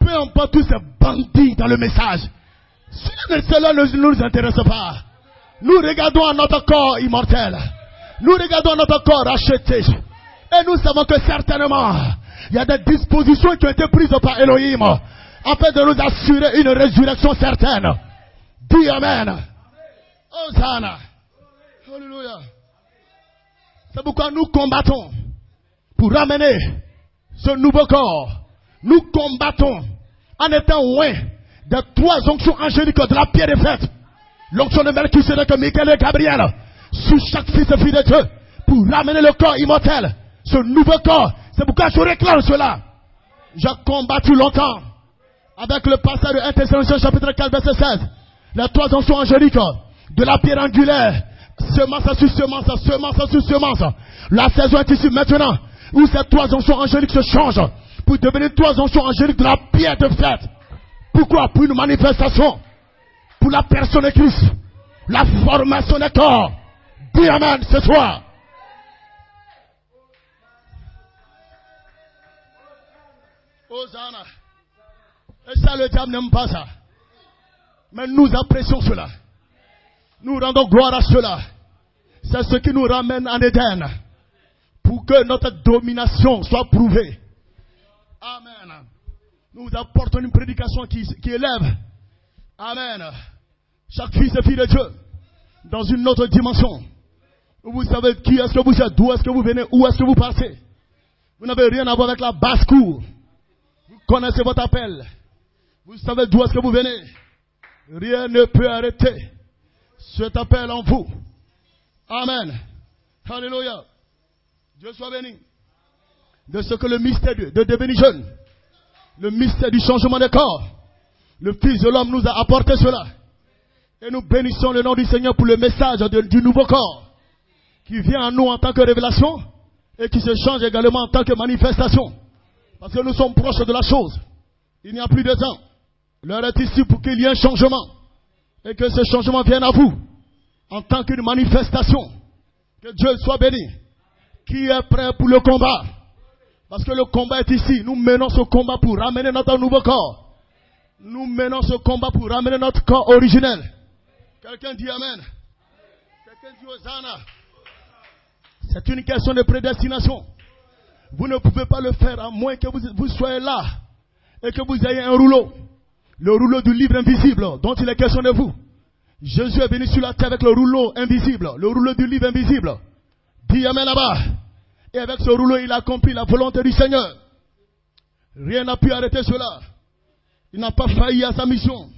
Peu importe tous ces bandits dans le message. Cela ne nous intéresse pas. Nous regardons à notre corps immortel. Nous regardons à notre corps racheté. Et nous savons que certainement, il y a des dispositions qui ont été prises par Elohim afin de nous assurer une résurrection certaine. Dis Amen. Hosanna. Alléluia. C'est pourquoi nous combattons pour ramener ce nouveau corps. Nous combattons en étant loin des 3 onctions angéliques de la pierre de fête. L'onction de Melchisedec, Michael et Gabriel sur chaque fils et fille de Dieu pour ramener le corps immortel, ce nouveau corps. C'est pourquoi je réclame cela. J'ai combattu longtemps avec le passage de 1 Thessaloniciens chapitre 4 verset 16. Les 3 onctions angéliques de la pierre angulaire. Semence sur semence, semence sur semence. La saison est ici maintenant où ces 3 onctions angéliques se changent pour devenir 3 onctions angéliques de la pierre de fête. Pourquoi? Pour une manifestation. Pour la personne de Christ. La formation des corps. Dis Amen ce soir. Hosanna. Et ça, le diable n'aime pas ça. Mais nous apprécions cela. Nous rendons gloire à cela. C'est ce qui nous ramène en Éden. pour que notre domination soit prouvée. Amen. Nous vous apportons une prédication qui élève. Amen. Chaque fils et fille de Dieu dans une autre dimension. Vous savez qui est-ce que vous êtes, d'où est-ce que vous venez, où est-ce que vous passez. Vous n'avez rien à voir avec la basse-cour. Vous connaissez votre appel. Vous savez d'où est-ce que vous venez. Rien ne peut arrêter cet appel en vous. Amen. Alléluia. Dieu soit béni. De ce que le mystère de devenir jeune, le mystère du changement de corps, le Fils de l'homme nous a apporté cela. Et nous bénissons le nom du Seigneur pour le message du nouveau corps qui vient à nous en tant que révélation et qui se change également en tant que manifestation. Parce que nous sommes proches de la chose. Il n'y a plus de temps. L'heure est ici pour qu'il y ait un changement et que ce changement vienne à vous en tant qu'une manifestation. Que Dieu soit béni. Qui est prêt pour le combat? Parce que le combat est ici. Nous menons ce combat pour ramener notre nouveau corps. Nous menons ce combat pour ramener notre corps originel. Quelqu'un dit Amen. Quelqu'un dit Hosanna. C'est une question de prédestination. Vous ne pouvez pas le faire à moins que vous soyez là et que vous ayez un rouleau. Le rouleau du livre invisible dont il est question de vous. Jésus est venu sur la terre avec le rouleau invisible. Le rouleau du livre invisible. Dis Amen là-bas. Et avec ce rouleau, il a accompli la volonté du Seigneur. Rien n'a pu arrêter cela. Il n'a pas failli à sa mission.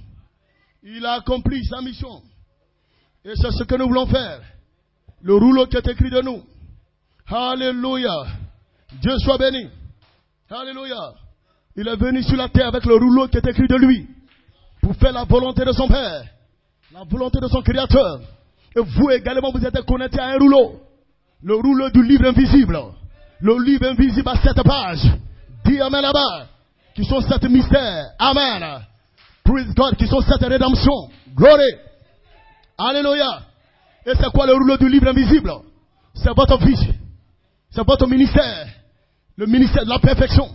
Il a accompli sa mission. Et c'est ce que nous voulons faire. Le rouleau qui est écrit de nous. Alléluia. Dieu soit béni. Alléluia. Il est venu sur la terre avec le rouleau qui est écrit de lui. Pour faire la volonté de son Père. La volonté de son Créateur. Et vous également, vous êtes connectés à un rouleau. Le rouleau du livre invisible. Le livre invisible à 7 pages. Dis Amen là-bas. Qui sont 7 mystères. Amen. Praise God. Qui sont 7 rédemptions. Glory. Alléluia. Et c'est quoi le rouleau du livre invisible? C'est votre vie. C'est votre ministère. Le ministère de la perfection.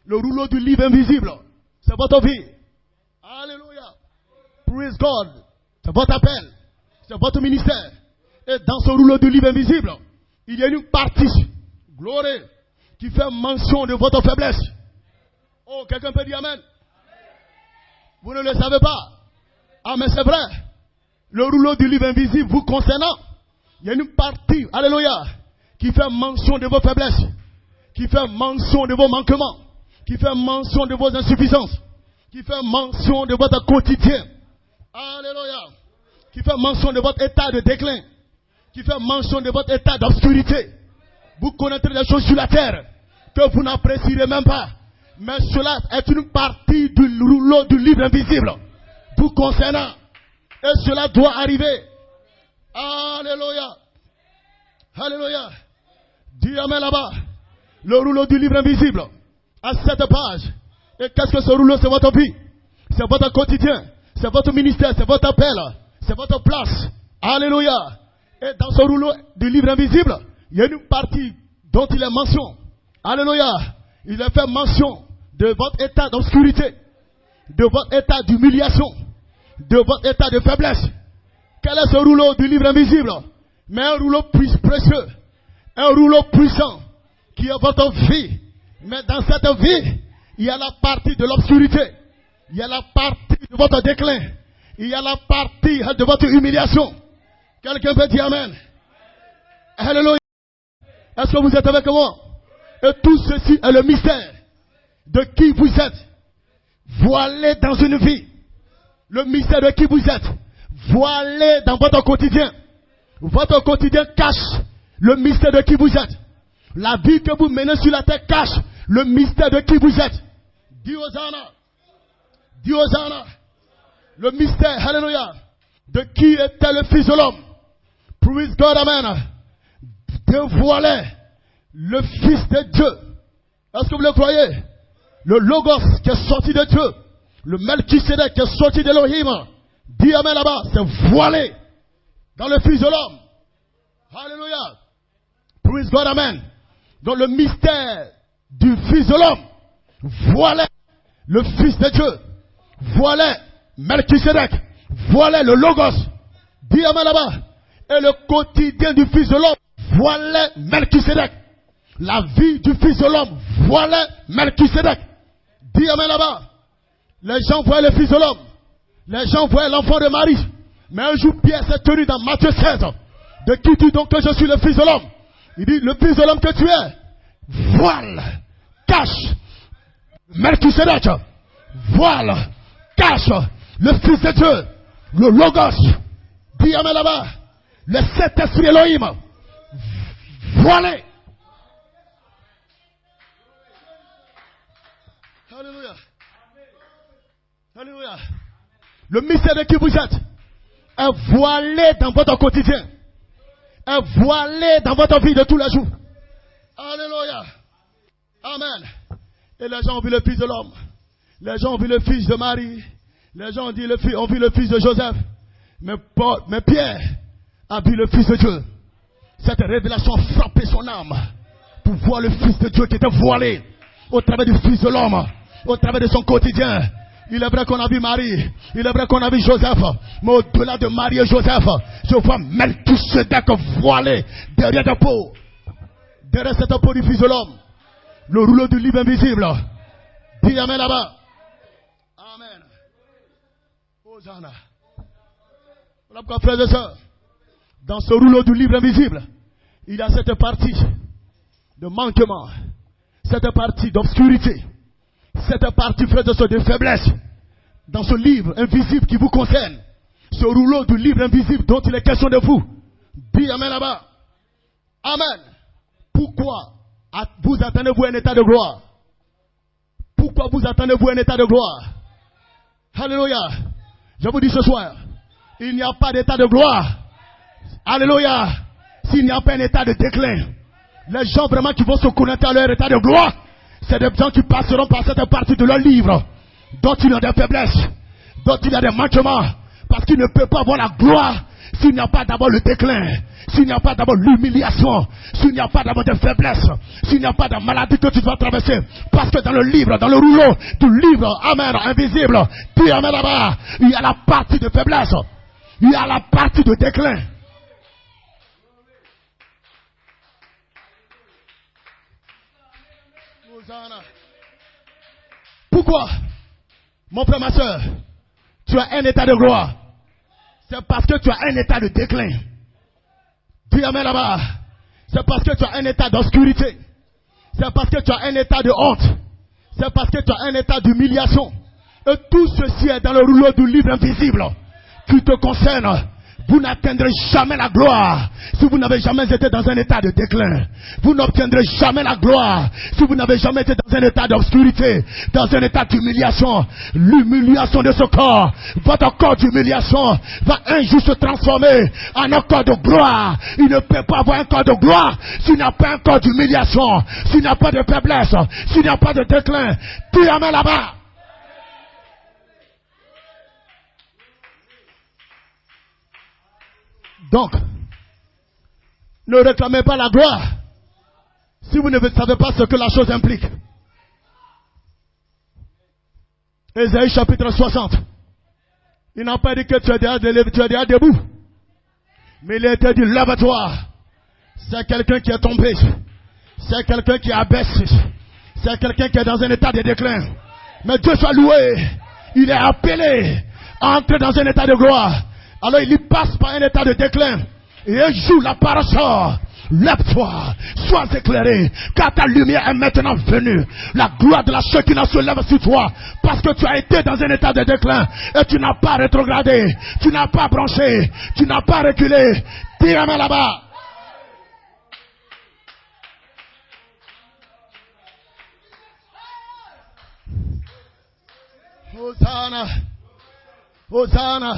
Le rouleau du livre invisible. C'est votre vie. Alléluia. Praise God. C'est votre appel. C'est votre ministère. Et dans ce rouleau du livre invisible, il y a une partie, gloire, qui fait mention de votre faiblesse. Oh, quelqu'un peut dire Amen. Vous ne le savez pas. Ah, mais c'est vrai. Le rouleau du livre invisible vous concernant, il y a une partie, alléluia, qui fait mention de vos faiblesses, qui fait mention de vos manquements, qui fait mention de vos insuffisances, qui fait mention de votre quotidien. Alléluia. Qui fait mention de votre état de déclin, qui fait mention de votre état d'obscurité. Vous connaîtrez des choses sur la terre que vous n'apprécierez même pas. Mais cela est une partie du rouleau du livre invisible vous concernant. Et cela doit arriver. Alléluia. Alléluia. Dis Amen là-bas. Le rouleau du livre invisible à 7 pages. Et qu'est-ce que ce rouleau? C'est votre vie. C'est votre quotidien. C'est votre ministère. C'est votre appel. C'est votre place. Alléluia. Et dans ce rouleau du livre invisible, il y a une partie dont il est mention. Alléluia. Il est fait mention de votre état d'obscurité, de votre état d'humiliation, de votre état de faiblesse. Quel est ce rouleau du livre invisible? Mais un rouleau précieux, un rouleau puissant qui est votre vie. Mais dans cette vie, il y a la partie de l'obscurité, il y a la partie de votre déclin, il y a la partie de votre humiliation. Quelqu'un peut dire Amen. Alléluia. Est-ce que vous êtes avec moi? Et tout ceci est le mystère de qui vous êtes. Voilé dans une vie. Le mystère de qui vous êtes. Voilé dans votre quotidien. Votre quotidien cache le mystère de qui vous êtes. La vie que vous menez sur la terre cache le mystère de qui vous êtes. Dis Hosanna. Dis Hosanna. Le mystère, alléluia, de qui était le Fils de l'homme. Praise God, Amen. Dévoilait le Fils de Dieu. Est-ce que vous le croyez? Le Logos qui est sorti de Dieu. Le Melchisedec qui est sorti d'Elohim. Dis Amen là-bas. C'est voilé dans le Fils de l'homme. Alléluia. Praise God, Amen. Dans le mystère du Fils de l'homme. Voilait le Fils de Dieu. Voilait Melchisedec. Voilait le Logos. Dis Amen là-bas. Et le quotidien du Fils de l'homme. Voilait Melchisedec. la vie du Fils de l'homme voilait Melchisedec. Dis amen là-bas. Les gens voyaient le Fils de l'homme. Les gens voyaient l'enfant de Marie. Mais un jour, Pierre s'est tenu dans Matthieu 16. De qui dis donc que je suis le Fils de l'homme? Il dit, le Fils de l'homme que tu es, voile, cache, Melchisedec, voile, cache, le Fils de Dieu, le Logos. Dis amen là-bas. Le Saint-Esprit Elohim, voilé. Alléluia. Alléluia. Le mystère de qui vous êtes est voilé dans votre quotidien. Est voilé dans votre vie de tous les jours. Alléluia. Amen. Et les gens ont vu le Fils de l'homme. Les gens ont vu le Fils de Marie. Les gens ont vu le Fils de Joseph. Mais Pierre a vu le Fils de Dieu. Cette révélation a frappé son âme pour voir le Fils de Dieu qui était voilé au travers du Fils de l'homme, au travers de son quotidien. Il est vrai qu'on a vu Marie, il est vrai qu'on a vu Joseph, mais au-delà de Marie et Joseph, je vois Melchisedec voilé derrière la peau, derrière cette peau du Fils de l'homme, le rouleau du livre invisible. Dis amen là-bas. Amen. Hosanna. Voilà pourquoi, frères et sœurs, dans ce rouleau du livre invisible, il y a cette partie de manquement, cette partie d'obscurité, cette partie, frères et sœurs, de faiblesse. Dans ce livre invisible qui vous concerne, ce rouleau du livre invisible dont il est question de vous. Dis amen là-bas. Amen. Pourquoi vous attendez-vous un état de gloire? Pourquoi vous attendez-vous un état de gloire? Alléluia. Je vous dis ce soir, il n'y a pas d'état de gloire. Alléluia. S'il n'y a pas un état de déclin, les gens vraiment qui vont se connecter à leur état de gloire, c'est des gens qui passeront par cette partie de leur livre, dont il y a des faiblesses, dont il y a des manquements, parce qu'il ne peut pas avoir la gloire s'il n'y a pas d'abord le déclin, s'il n'y a pas d'abord l'humiliation, s'il n'y a pas d'abord de faiblesse, s'il n'y a pas de maladie que tu dois traverser. Parce que dans le livre, dans le rouleau du livre, amen, invisible, puis amen là-bas, il y a la partie de faiblesse, il y a la partie de déclin. Pourquoi, mon frère, ma soeur, tu as un état de gloire? C'est parce que tu as un état de déclin. Dis amen là-bas. C'est parce que tu as un état d'obscurité. C'est parce que tu as un état de honte. C'est parce que tu as un état d'humiliation. Et tout ceci est dans le rouleau du livre invisible qui te concerne. Vous n'atteindrez jamais la gloire si vous n'avez jamais été dans un état de déclin. Vous n'obtiendrez jamais la gloire si vous n'avez jamais été dans un état d'obscurité, dans un état d'humiliation. L'humiliation de ce corps, votre corps d'humiliation va un jour se transformer en un corps de gloire. Il ne peut pas avoir un corps de gloire s'il n'y a pas un corps d'humiliation, s'il n'y a pas de faiblesse, s'il n'y a pas de déclin. Dis amen là-bas. Donc, ne réclamez pas la gloire si vous ne savez pas ce que la chose implique. Ésaïe chapitre 60. Il n'a pas dit que tu es déjà debout. Mais il a été dit, lève-toi. C'est quelqu'un qui est tombé. C'est quelqu'un qui est abaissé. C'est quelqu'un qui est dans un état de déclin. Mais Dieu soit loué. Il est appelé à entrer dans un état de gloire. Alors il y passe par un état de déclin. Et un jour la parole sort. Lève-toi, sois éclairé, car ta lumière est maintenant venue. La gloire de la Shekinah se lève sur toi, parce que tu as été dans un état de déclin, et tu n'as pas rétrogradé, tu n'as pas branché, tu n'as pas reculé. Dis amen là-bas. Hosanna, Hosanna.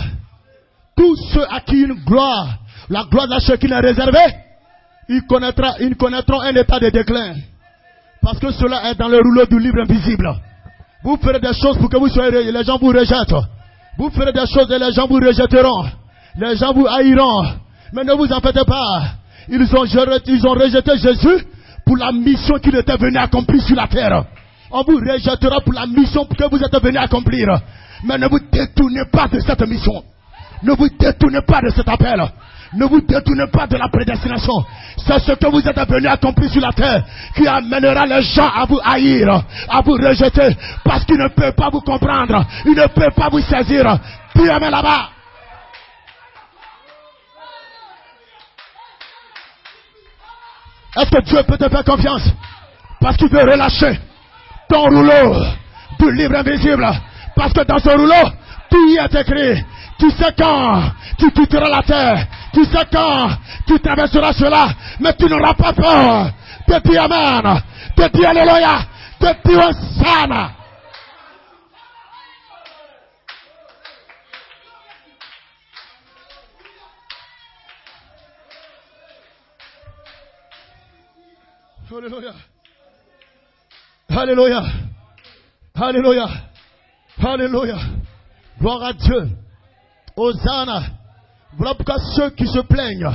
Tous ceux à qui une gloire, la gloire de la Shekinah est réservée, ils connaîtront un état de déclin. Parce que cela est dans le rouleau du livre invisible. Vous ferez des choses pour que vous soyez, les gens vous rejettent. Vous ferez des choses et les gens vous rejetteront. Les gens vous haïront. Mais ne vous en faites pas. Ils ont rejeté Jésus pour la mission qu'il était venu accomplir sur la terre. On vous rejettera pour la mission que vous êtes venu accomplir. Mais ne vous détournez pas de cette mission. Ne vous détournez pas de cet appel. Ne vous détournez pas de la prédestination. C'est ce que vous êtes venu accomplir sur la terre qui amènera les gens à vous haïr, à vous rejeter, parce qu'ils ne peuvent pas vous comprendre, ils ne peuvent pas vous saisir. Dis amen là-bas. Est-ce que Dieu peut te faire confiance? Parce qu'il veut relâcher ton rouleau du livre invisible. Parce que dans ce rouleau, tout y est écrit. Tu sais quand tu quitteras la terre. Tu sais quand tu traverseras cela. Mais tu n'auras pas peur. Te dis amen. Te dis alléluia. Te dis hosanna. Alléluia. Alléluia. Alléluia. Alléluia. Gloire à Dieu. Hosanna. Voilà pourquoi ceux qui se plaignent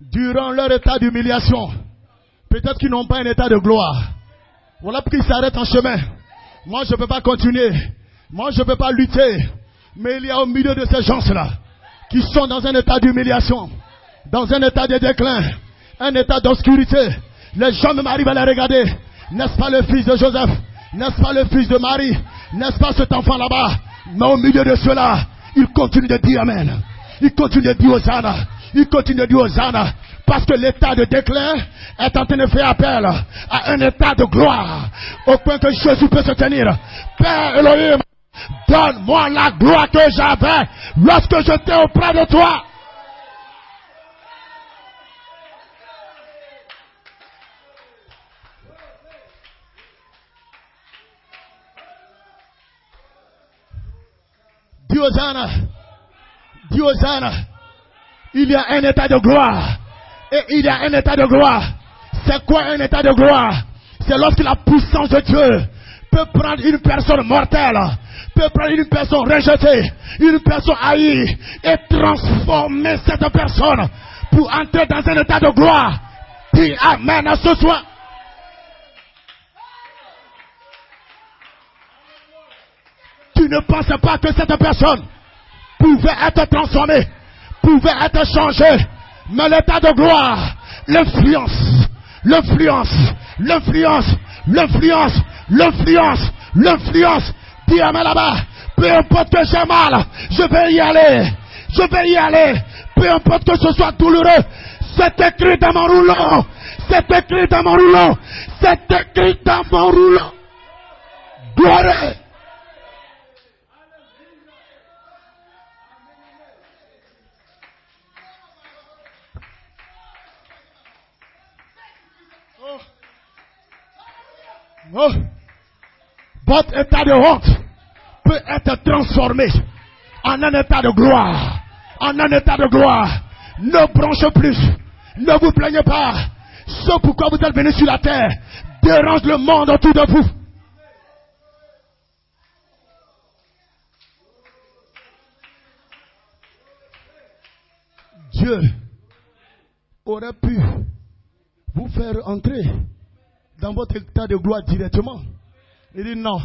durant leur état d'humiliation, peut-être qu'ils n'ont pas un état de gloire. Voilà pourquoi ils s'arrêtent en chemin. Moi je ne peux pas continuer. Moi je ne peux pas lutter. Mais il y a au milieu de ces gens-là qui sont dans un état d'humiliation, dans un état de déclin, un état d'obscurité. Les gens même arrivent à les regarder. N'est-ce pas le fils de Joseph? N'est-ce pas le fils de Marie? N'est-ce pas cet enfant là-bas? Mais au milieu de cela, il continue de dire amen. Il continue de dire hosanna. Il continue de dire hosanna. Parce que l'état de déclin est en train de faire appel à un état de gloire. Au point que Jésus peut se tenir. Père Elohim, donne-moi la gloire que j'avais lorsque j'étais auprès de toi. Dis hosanna. Dis hosanna. Il y a un état de gloire. Et il y a un état de gloire. C'est quoi un état de gloire? C'est lorsque la puissance de Dieu peut prendre une personne mortelle, peut prendre une personne rejetée, une personne haïe, et transformer cette personne pour entrer dans un état de gloire. Dis amen à ce soir. Tu ne pensais pas que cette personne pouvait être transformée, pouvait être changée. Mais l'état de gloire, l'influence, dis amen là-bas. Peu importe que j'ai mal, je vais y aller. Peu importe que ce soit douloureux, c'est écrit dans mon rouleau. Gloire. Oh. Votre état de honte peut être transformé en un état de gloire. Ne branchez plus. Ne vous plaignez pas. Ce pourquoi vous êtes venus sur la terre dérange le monde autour de vous. Dieu aurait pu vous faire entrer dans votre état de gloire directement. Il dit non.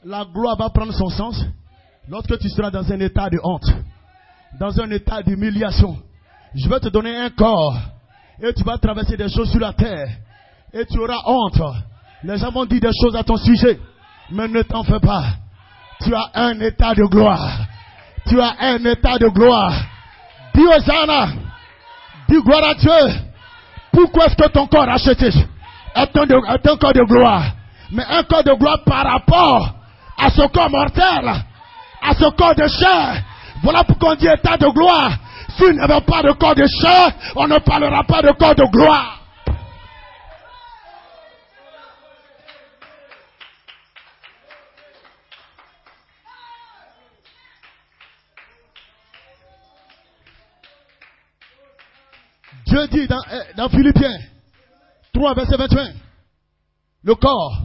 La gloire va prendre son sens lorsque tu seras dans un état de honte, dans un état d'humiliation. Je vais te donner un corps et tu vas traverser des choses sur la terre et tu auras honte. Les gens vont dire des choses à ton sujet, mais ne t'en fais pas. Tu as un état de gloire. Dis hosanna. Dis gloire à Dieu. Pourquoi est-ce que ton corps racheté est un corps de gloire? Mais un corps de gloire par rapport à ce corps mortel, à ce corps de chair. Voilà pourquoi on dit état de gloire. S'il n'y avait pas de corps de chair, on ne parlera pas de corps de gloire. Dieu dit dans Philippiens 3, verset 21, le corps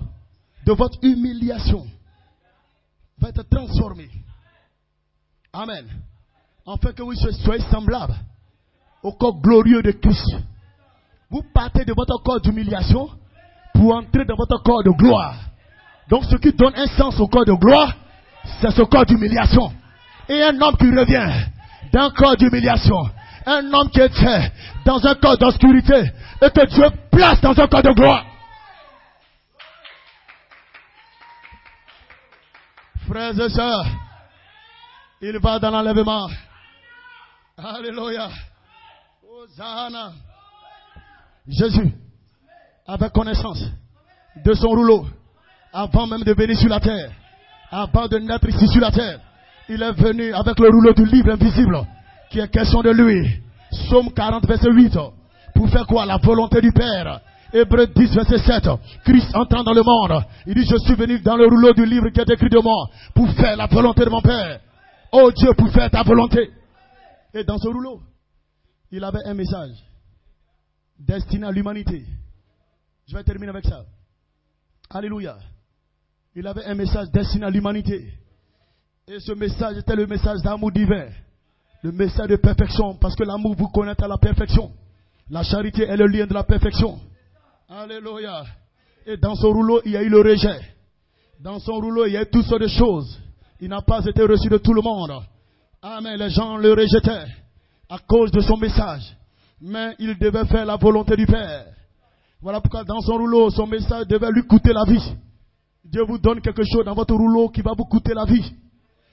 de votre humiliation va être transformé. Amen. Afin que vous soyez semblables au corps glorieux de Christ. Vous partez de votre corps d'humiliation pour entrer dans votre corps de gloire. Donc ce qui donne un sens au corps de gloire, c'est ce corps d'humiliation. Et un homme qui revient d'un corps d'humiliation Un homme qui était dans un corps d'obscurité et que Dieu place dans un corps de gloire. Frères et sœurs, il va dans l'enlèvement. Alléluia. Hosanna. Jésus avait connaissance de son rouleau avant même de venir sur la terre. Avant de naître ici sur la terre, il est venu avec le rouleau du livre invisible qui est question de lui. Psaume 40 verset 8. Pour faire quoi? La volonté du Père. Hébreux 10 verset 7. Christ entrant dans le monde, il dit: je suis venu dans le rouleau du livre qui est écrit de moi pour faire la volonté de mon Père. Oh Dieu, pour faire ta volonté. Et dans ce rouleau, il avait un message destiné à l'humanité. Je vais terminer avec ça. Alléluia. Il avait un message destiné à l'humanité. Et ce message était le message d'amour divin. Le message de perfection. Parce que l'amour vous connaît à la perfection. La charité est le lien de la perfection. Alléluia. Et dans son rouleau, il y a eu le rejet. Dans son rouleau, il y a eu toutes sortes de choses. Il n'a pas été reçu de tout le monde. Amen. Les gens le rejetaient à cause de son message. Mais il devait faire la volonté du Père. Voilà pourquoi dans son rouleau, son message devait lui coûter la vie. Dieu vous donne quelque chose dans votre rouleau qui va vous coûter la vie.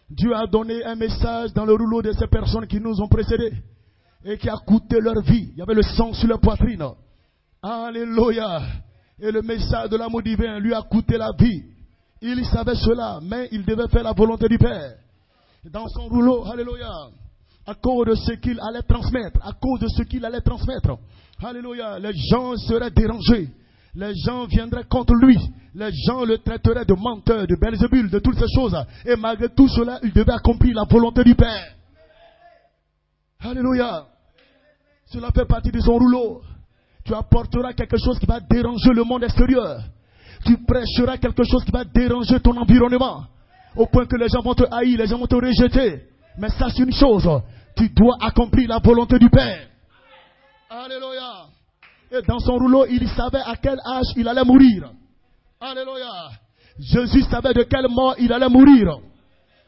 Dieu a donné un message dans le rouleau de ces personnes qui nous ont précédés et qui a coûté leur vie. Il y avait le sang sur leur poitrine. Alléluia. Et le message de l'amour divin lui a coûté la vie. Il savait cela, mais il devait faire la volonté du Père. Dans son rouleau, alléluia, à cause de ce qu'il allait transmettre, alléluia, les gens seraient dérangés. Les gens viendraient contre lui. Les gens le traiteraient de menteur, de Belzébul, de toutes ces choses. Et malgré tout cela, il devait accomplir la volonté du Père. Alléluia. Cela fait partie de son rouleau. Tu apporteras quelque chose qui va déranger le monde extérieur. Tu prêcheras quelque chose qui va déranger ton environnement. Au point que les gens vont te haïr, les gens vont te rejeter. Mais sache une chose, tu dois accomplir la volonté du Père. Alléluia. Et dans son rouleau, il savait à quel âge il allait mourir. Alléluia. Jésus savait de quelle mort il allait mourir.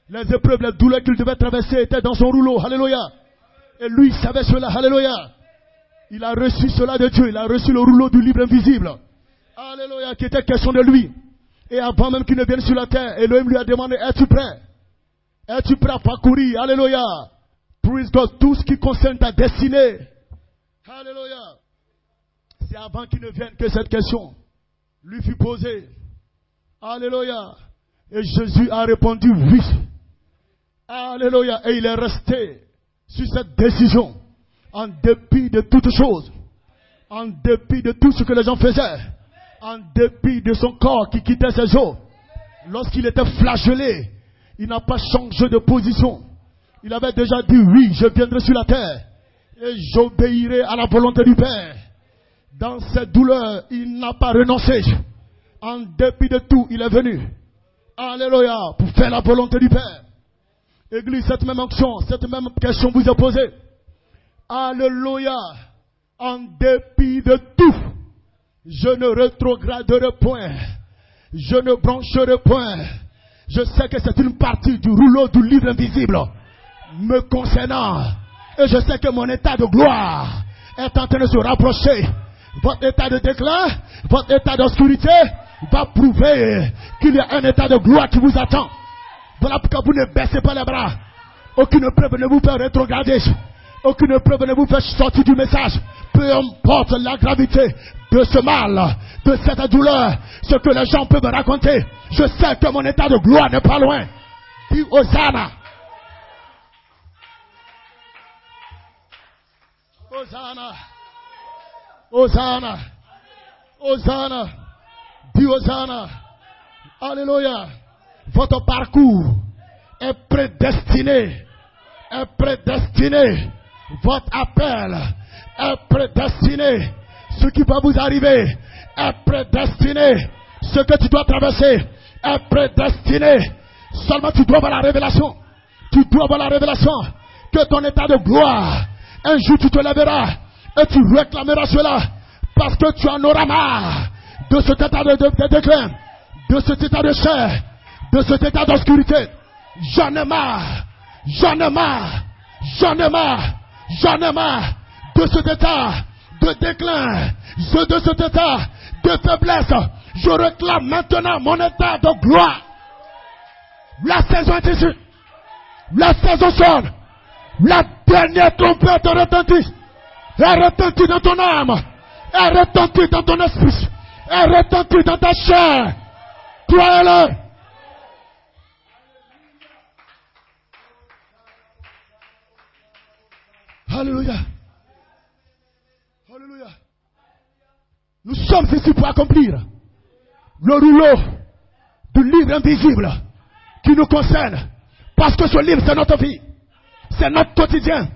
Les épreuves, les douleurs qu'il devait traverser étaient dans son rouleau. Alléluia. Et lui, il savait cela. Alléluia. Il a reçu cela de Dieu. Il a reçu le rouleau du livre invisible. Alléluia. Qui était question de lui. Et avant même qu'il ne vienne sur la terre, Elohim lui a demandé: es-tu prêt? Es-tu prêt à parcourir? Alléluia. Praise God. Tout ce qui concerne ta destinée. Alléluia. C'est avant qu'il ne vienne que cette question lui fut posée. Alléluia. Et Jésus a répondu oui. Alléluia. Et il est resté sur cette décision en dépit de toutes choses. En dépit de tout ce que les gens faisaient. En dépit de son corps qui quittait ses os. Lorsqu'il était flagellé, il n'a pas changé de position. Il avait déjà dit oui, je viendrai sur la terre et j'obéirai à la volonté du Père. Dans cette douleur, il n'a pas renoncé. En dépit de tout, il est venu. Alléluia, pour faire la volonté du Père. Église, cette même action, cette même question vous est posée. Alléluia. En dépit de tout, je ne rétrograderai point. Je ne brancherai point. Je sais que c'est une partie du rouleau du livre invisible me concernant. Et je sais que mon état de gloire est en train de se rapprocher. Votre état de déclin, votre état d'obscurité va prouver qu'il y a un état de gloire qui vous attend. Voilà pourquoi vous ne baissez pas les bras. Aucune preuve ne vous fait rétrograder. Aucune preuve ne vous fait sortir du message. Peu importe la gravité de ce mal, de cette douleur, ce que les gens peuvent me raconter, je sais que mon état de gloire n'est pas loin. Dis Hosanna. Hosanna. Hosanna. Hosanna. Dis Hosanna. Alléluia. Votre parcours est prédestiné. Est prédestiné. Votre appel est prédestiné. Ce qui va vous arriver est prédestiné. Ce que tu dois traverser est prédestiné. Seulement tu dois avoir la révélation. Tu dois avoir la révélation que ton état de gloire, un jour tu te lèveras et tu réclameras cela parce que tu en auras marre de cet état de déclin, de cet état de chair, de cet état d'obscurité. J'en ai marre. J'en ai marre. J'en ai marre. J'en ai marre de cet état de déclin, de cet état de faiblesse. Je réclame maintenant mon état de gloire. La saison est ici. La saison sonne. La dernière trompette retentit. Elle retentit dans ton âme. Elle retentit dans ton esprit. Elle retentit dans ta chair. Croyez-le. Alléluia. Alléluia. Nous sommes ici pour accomplir le rouleau du livre invisible qui nous concerne. Parce que ce livre, c'est notre vie. C'est notre quotidien.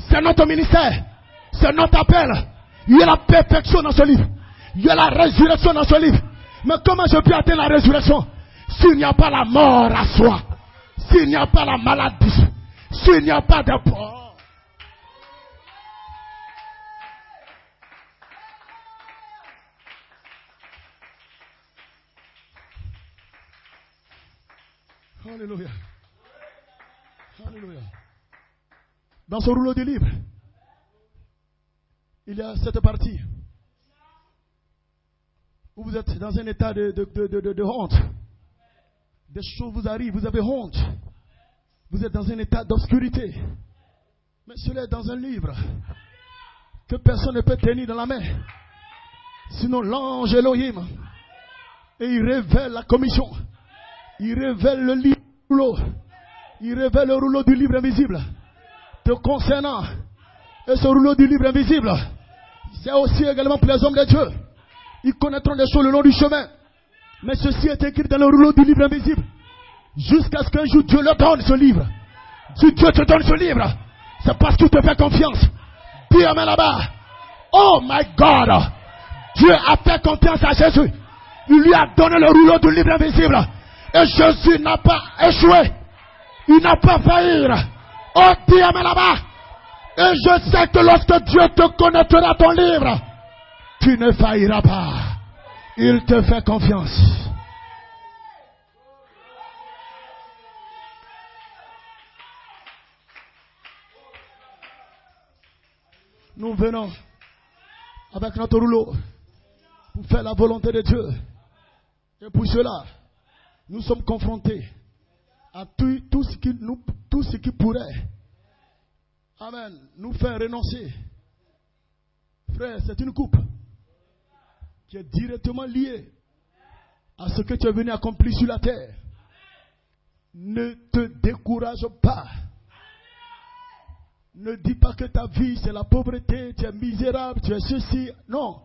C'est notre ministère. C'est notre appel. Il y a la perfection dans ce livre. Il y a la résurrection dans ce livre. Mais comment je peux atteindre la résurrection s'il n'y a pas la mort à soi? S'il n'y a pas la maladie? S'il n'y a pas de... Alléluia. Alléluia. Dans ce rouleau du livre, il y a cette partie où vous êtes dans un état de honte. Des choses vous arrivent, vous avez honte. Vous êtes dans un état d'obscurité. Mais cela est dans un livre que personne ne peut tenir dans la main. Sinon l'ange Elohim. Et il révèle la commission. Il révèle le livre. Il révèle le rouleau du livre invisible te concernant. Et ce rouleau du livre invisible, c'est aussi également pour les hommes de Dieu. Ils connaîtront les choses le long du chemin. Mais ceci est écrit dans le rouleau du livre invisible. Jusqu'à ce qu'un jour Dieu leur donne ce livre. Si Dieu te donne ce livre, c'est parce qu'il te fait confiance. Dis amen là-bas. Oh my God. Dieu a fait confiance à Jésus. Il lui a donné le rouleau du livre invisible. Et Jésus n'a pas échoué. Il n'a pas failli. Oh, dis amen là-bas. Et je sais que lorsque Dieu te connaîtra ton livre, tu ne failliras pas. Il te fait confiance. Nous venons avec notre rouleau pour faire la volonté de Dieu. Et pour cela, nous sommes confrontés à tout ce qui pourrait, amen, nous faire renoncer. Frère, c'est une coupe qui est directement liée à ce que tu es venu accomplir sur la terre. Ne te décourage pas. Ne dis pas que ta vie c'est la pauvreté, tu es misérable, tu es ceci. Non.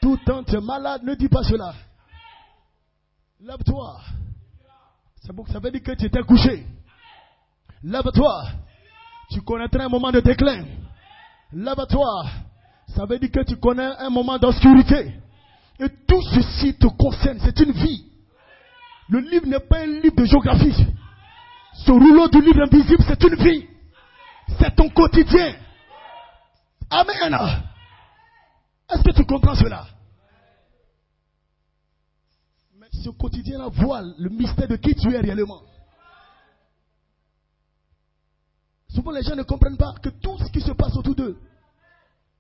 Tout le temps tu es malade, ne dis pas cela. Lève-toi. Ça veut dire que tu étais couché. Lève-toi. Tu connaîtras un moment de déclin. Lève-toi. Ça veut dire que tu connais un moment d'obscurité. Et tout ceci te concerne. C'est une vie. Le livre n'est pas un livre de géographie. Ce rouleau du livre invisible, c'est une vie. C'est ton quotidien. Amen. Est-ce que tu comprends cela? Mais ce quotidien-là voile le mystère de qui tu es réellement. Souvent les gens ne comprennent pas que tout ce qui se passe autour d'eux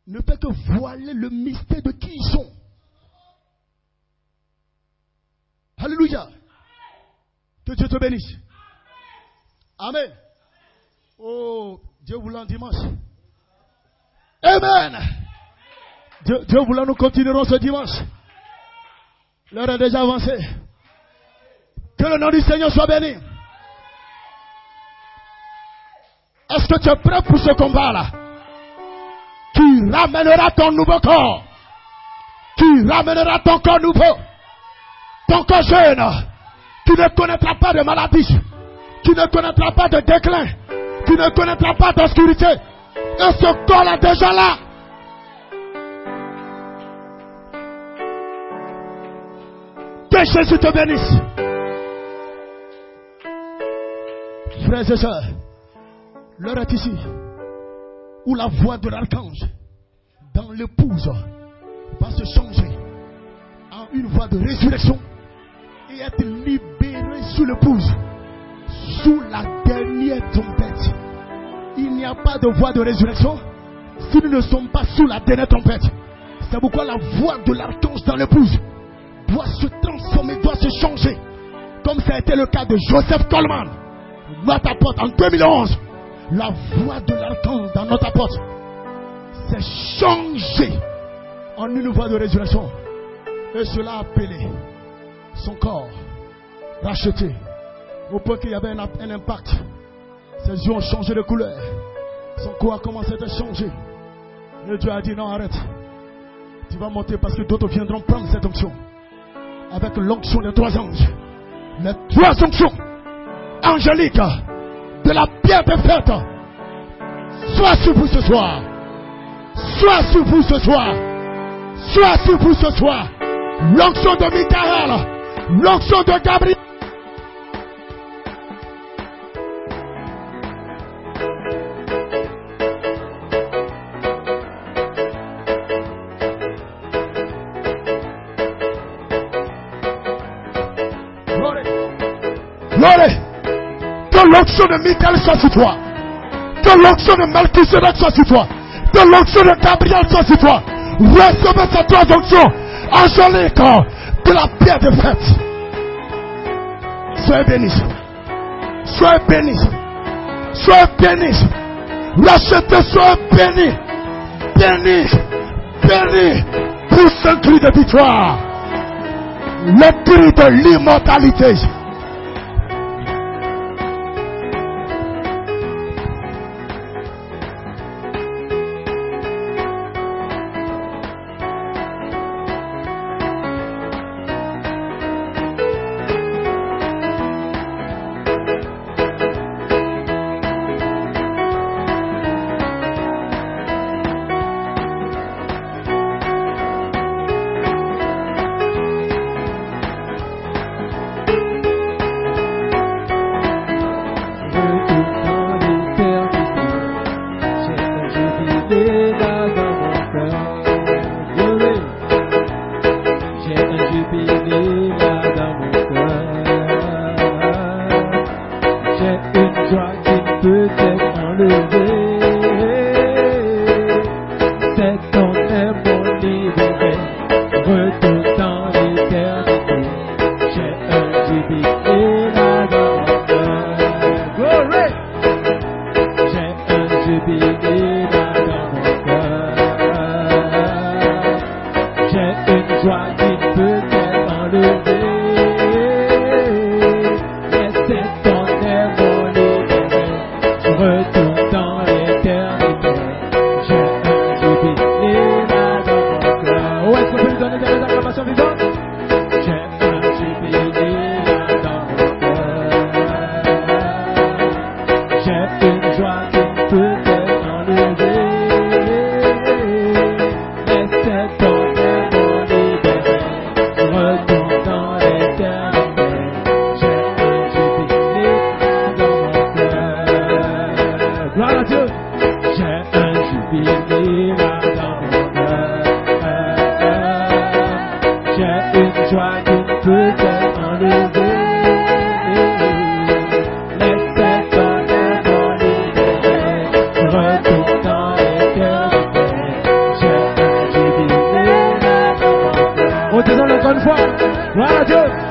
ne fait que voiler le mystère de qui ils sont. Alléluia. Que Dieu te bénisse. Amen. Oh, Dieu voulant dimanche. Amen. Dieu voulant, nous continuerons ce dimanche. L'heure est déjà avancée. Que le nom du Seigneur soit béni. Est-ce que tu es prêt pour ce combat-là? Tu ramèneras ton nouveau corps. Tu ramèneras ton corps nouveau. Ton corps jeune. Tu ne connaîtras pas de maladie. Tu ne connaîtras pas de déclin. Tu ne connaîtras pas d'obscurité. Et ce corps est déjà là. Que Jésus te bénisse. Frères et sœurs, l'heure est ici où la voix de l'archange dans l'épouse va se changer en une voix de résurrection et être libérée sur l'épouse sous la dernière trompette. Il n'y n'y a pas de voix de résurrection si nous ne sommes pas sous la dernière trompette. C'est pourquoi la voix de l'archange dans l'épouse doit se transformer, doit se changer. Comme ça a été le cas de Joseph Coleman, notre apôtre en 2011. La voix de l'archange dans notre apôtre s'est changée en une voix de résurrection. Et cela a appelé son corps racheté. Au point qu'il y avait un impact. Ses yeux ont changé de couleur. Son corps a commencé à changer. Et Dieu a dit non, arrête. Tu vas monter parce que d'autres viendront prendre cette onction. Avec l'onction des 3 anges. Les 3 onctions angéliques de la pierre parfaite. Sois sur vous ce soir. Sois sur vous ce soir. Sois sur vous ce soir. L'onction de Michael. L'onction de Gabriel. Que l'onction de Michael soit sur toi. Que l'onction de Melchizedek soit sur toi. Que l'onction de Gabriel soit sur toi. Recevez ces 3 onctions angéliques de la pierre de fête. Soyez bénis. Soyez bénis. Soyez bénis. Rachetez, soyez bénis. Bénis. Bénis. Pousse un cri de victoire. Le cri de l'immortalité. On te donne encore une fois. Voilà Dieu.